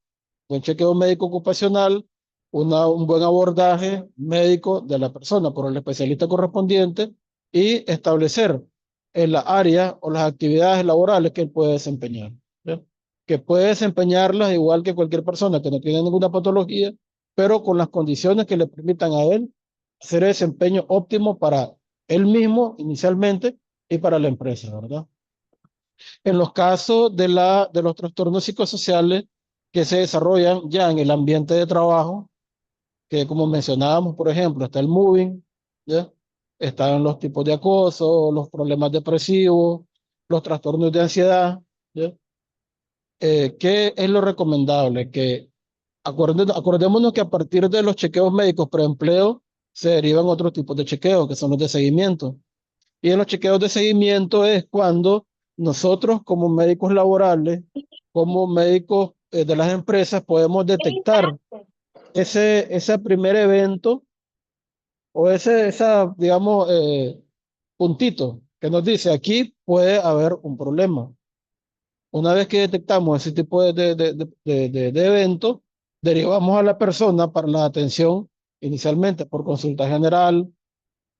un chequeo médico ocupacional, un buen abordaje médico de la persona por el especialista correspondiente y establecer en la área o las actividades laborales que él puede desempeñar. ¿Ya? Que puede desempeñarlas igual que cualquier persona que no tiene ninguna patología, pero con las condiciones que le permitan a él hacer el desempeño óptimo para él mismo inicialmente y para la empresa, ¿verdad? En los casos de los trastornos psicosociales que se desarrollan ya en el ambiente de trabajo, que como mencionábamos, por ejemplo, está el moving, ¿ya? Están los tipos de acoso, los problemas depresivos, los trastornos de ansiedad, ¿ya? ¿Qué es lo recomendable? Que acordémonos que a partir de los chequeos médicos preempleo se derivan otros tipos de chequeos, que son los de seguimiento. Y en los chequeos de seguimiento es cuando nosotros como médicos laborales, como médicos de las empresas, podemos detectar ese primer evento o digamos, puntito que nos dice aquí puede haber un problema. Una vez que detectamos ese tipo de evento, derivamos a la persona para la atención inicialmente por consulta general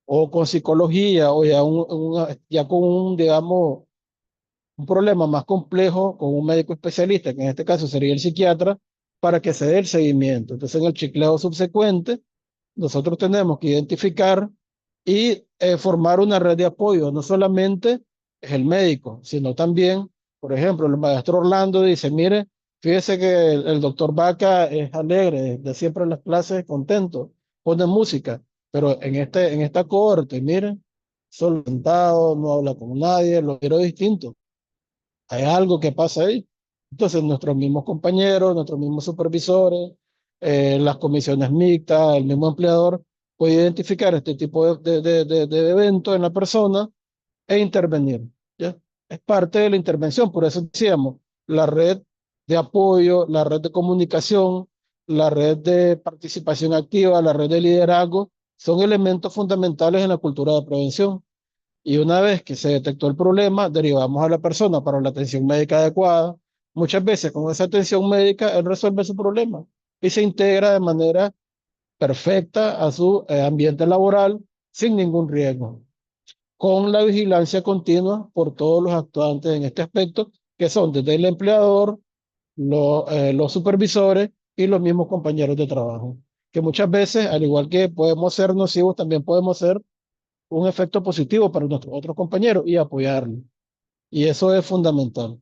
o con psicología o ya con digamos, un problema más complejo con un médico especialista, que en este caso sería el psiquiatra, para que se dé el seguimiento. Entonces, en el checkleo subsecuente, nosotros tenemos que identificar y formar una red de apoyo. No solamente es el médico, sino también, por ejemplo, el maestro Orlando dice, mire, fíjese que el doctor Vaca es alegre, de siempre en las clases contento, pone música, pero en esta cohorte, mire, solo sentado, no habla con nadie, lo quiero distinto. Hay algo que pasa ahí. Entonces, nuestros mismos compañeros, nuestros mismos supervisores, las comisiones mixtas, el mismo empleador, puede identificar este tipo de evento en la persona e intervenir. ¿Ya? Es parte de la intervención, por eso decíamos, la red de apoyo, la red de comunicación, la red de participación activa, la red de liderazgo, son elementos fundamentales en la cultura de prevención. Y una vez que se detectó el problema, derivamos a la persona para la atención médica adecuada. Muchas veces con esa atención médica, él resuelve su problema y se integra de manera perfecta a su ambiente laboral sin ningún riesgo, con la vigilancia continua por todos los actuantes en este aspecto, que son desde el empleador, los supervisores y los mismos compañeros de trabajo, que muchas veces, al igual que podemos ser nocivos, también podemos ser un efecto positivo para nuestros otros compañeros y apoyarlos. Y eso es fundamental.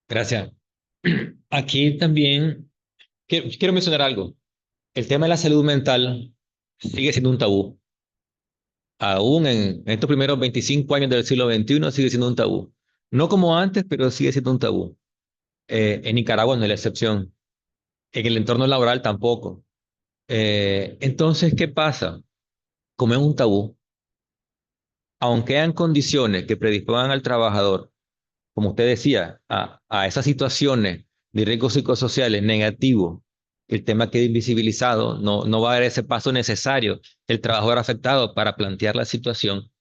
Gracias. Aquí también quiero mencionar algo. El tema de la salud mental sigue siendo un tabú. Aún en estos primeros 25 años del siglo XXI sigue siendo un tabú. No como antes, pero sigue siendo un tabú. En Nicaragua no es la excepción. En el entorno laboral tampoco. Entonces, ¿qué pasa? Como es un tabú, aunque hayan condiciones que predispongan al trabajador, como usted decía, a esas situaciones de riesgos psicosociales negativos, el tema queda invisibilizado, no va a haber ese paso necesario el trabajador afectado para plantear la situación.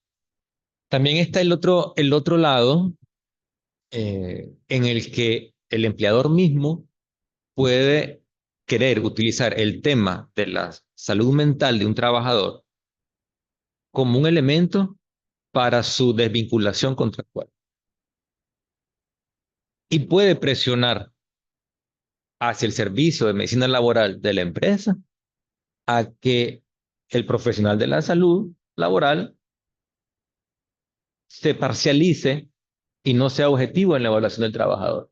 También está el otro lado en el que el empleador mismo puede querer utilizar el tema de la salud mental de un trabajador como un elemento para su desvinculación contractual. Y puede presionar hacia el servicio de medicina laboral de la empresa a que el profesional de la salud laboral se parcialice y no sea objetivo en la evaluación del trabajador.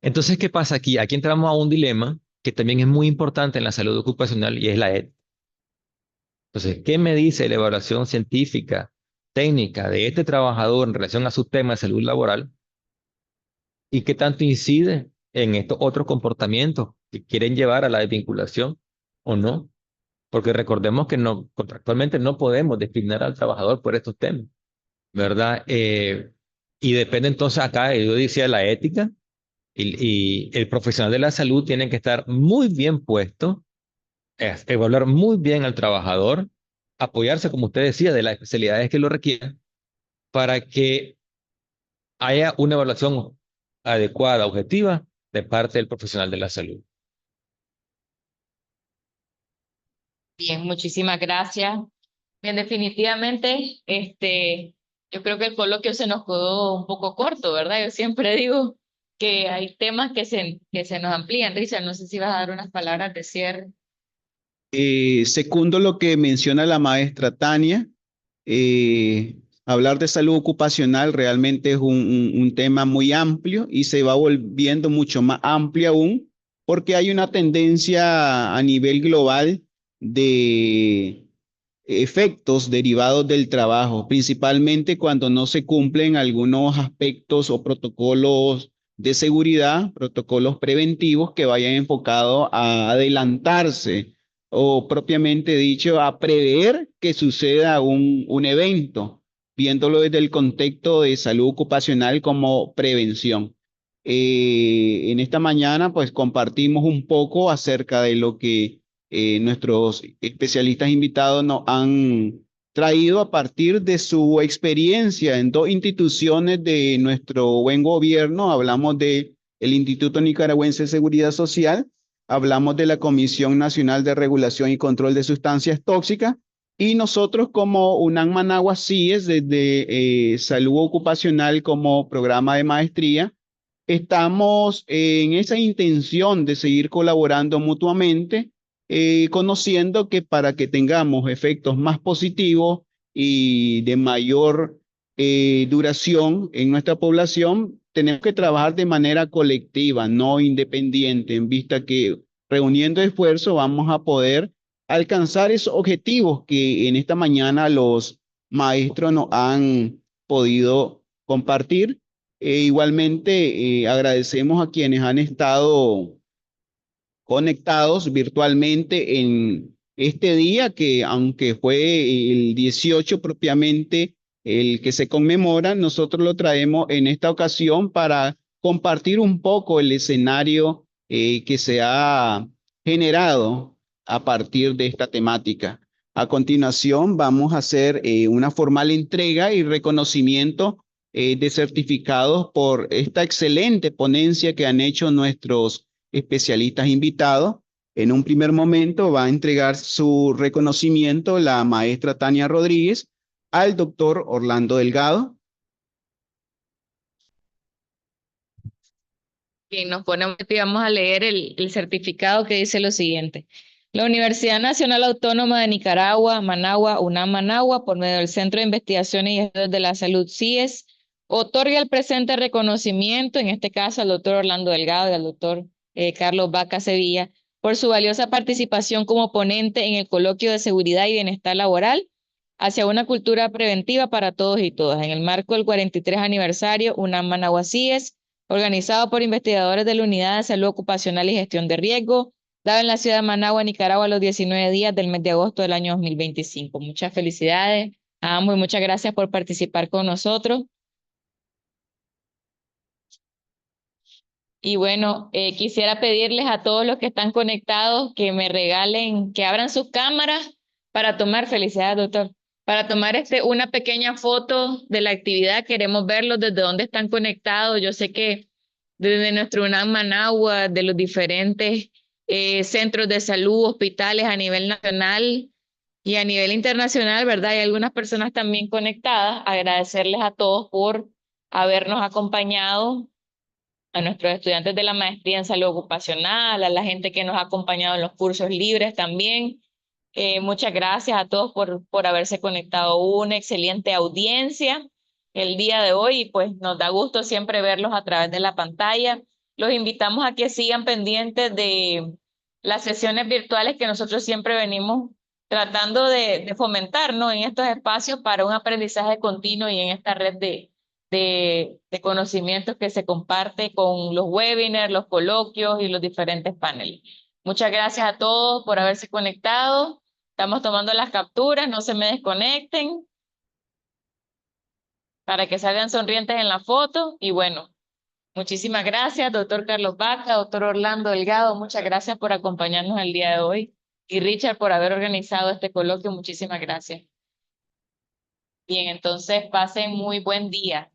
Entonces, ¿qué pasa aquí? Aquí entramos a un dilema que también es muy importante en la salud ocupacional y es la ética. Entonces, ¿qué me dice la evaluación científica, técnica de este trabajador en relación a su tema de salud laboral? ¿Y qué tanto incide en estos otros comportamientos que quieren llevar a la desvinculación o no? Porque recordemos que no, contractualmente no podemos disciplinar al trabajador por estos temas, ¿verdad? Y depende entonces acá, yo decía, la ética y el profesional de la salud tiene que estar muy bien puesto, evaluar muy bien al trabajador, apoyarse, como usted decía, de las especialidades que lo requieran para que haya una evaluación adecuada, objetiva, de parte del profesional de la salud. Bien, muchísimas gracias. Bien, definitivamente, yo creo que el coloquio se nos quedó un poco corto, ¿verdad? Yo siempre digo que hay temas que se nos amplían. Richard, no sé si vas a dar unas palabras de cierre. Secundo lo que menciona la maestra Tania, hablar de salud ocupacional realmente es un tema muy amplio y se va volviendo mucho más amplio aún porque hay una tendencia a nivel global de efectos derivados del trabajo, principalmente cuando no se cumplen algunos aspectos o protocolos de seguridad, protocolos preventivos que vayan enfocados a adelantarse o propiamente dicho a prever que suceda un evento, viéndolo desde el contexto de salud ocupacional como prevención. En esta mañana pues compartimos un poco acerca de lo que nuestros especialistas invitados nos han traído a partir de su experiencia en dos instituciones de nuestro buen gobierno. Hablamos de el Instituto Nicaragüense de Seguridad Social, hablamos de la Comisión Nacional de Regulación y Control de Sustancias Tóxicas y nosotros como UNAM Managua CIES desde Salud Ocupacional como programa de maestría. Estamos en esa intención de seguir colaborando mutuamente, conociendo que para que tengamos efectos más positivos y de mayor duración en nuestra población, tenemos que trabajar de manera colectiva, no independiente, en vista que reuniendo esfuerzos vamos a poder alcanzar esos objetivos que en esta mañana los maestros nos han podido compartir. Igualmente, agradecemos a quienes han estado conectados virtualmente en este día, que aunque fue el 18 propiamente el que se conmemora, nosotros lo traemos en esta ocasión para compartir un poco el escenario que se ha generado a partir de esta temática. A continuación, vamos a hacer una formal entrega y reconocimiento de certificados por esta excelente ponencia que han hecho nuestros especialistas invitados. En un primer momento va a entregar su reconocimiento la maestra Tania Rodríguez al doctor Orlando Delgado. Y nos ponemos y vamos a leer el certificado que dice lo siguiente. La Universidad Nacional Autónoma de Nicaragua, Managua, UNAM Managua, por medio del Centro de Investigaciones y Estudios de la Salud, CIES, otorga el presente reconocimiento, en este caso al doctor Orlando Delgado y al doctor Carlos Vaca Sevilla, por su valiosa participación como ponente en el coloquio de seguridad y bienestar laboral hacia una cultura preventiva para todos y todas, en el marco del 43 aniversario UNAM Managua CIES, organizado por investigadores de la Unidad de Salud Ocupacional y Gestión de Riesgo, dado en la ciudad de Managua, Nicaragua, los 19 días del mes de agosto del año 2025. Muchas felicidades a ambos y muchas gracias por participar con nosotros. Y bueno, quisiera pedirles a todos los que están conectados que me regalen, que abran sus cámaras para tomar, felicidades, doctor, para tomar una pequeña foto de la actividad. Queremos verlos desde dónde están conectados. Yo sé que desde nuestro UNAM Managua, de los diferentes centros de salud, hospitales a nivel nacional y a nivel internacional, ¿verdad? Hay algunas personas también conectadas. Agradecerles a todos por habernos acompañado a nuestros estudiantes de la maestría en salud ocupacional, a la gente que nos ha acompañado en los cursos libres también. Muchas gracias a todos por haberse conectado. Una excelente audiencia el día de hoy y pues nos da gusto siempre verlos a través de la pantalla. Los invitamos a que sigan pendientes de las sesiones virtuales que nosotros siempre venimos tratando de fomentar, ¿no? En estos espacios para un aprendizaje continuo y en esta red de conocimientos que se comparte con los webinars, los coloquios y los diferentes paneles. Muchas gracias a todos por haberse conectado. Estamos tomando las capturas, no se me desconecten para que salgan sonrientes en la foto. Y bueno, muchísimas gracias, doctor Carlos Vaca, doctor Orlando Delgado, muchas gracias por acompañarnos el día de hoy. Y Richard por haber organizado este coloquio, muchísimas gracias. Bien, entonces pasen muy buen día.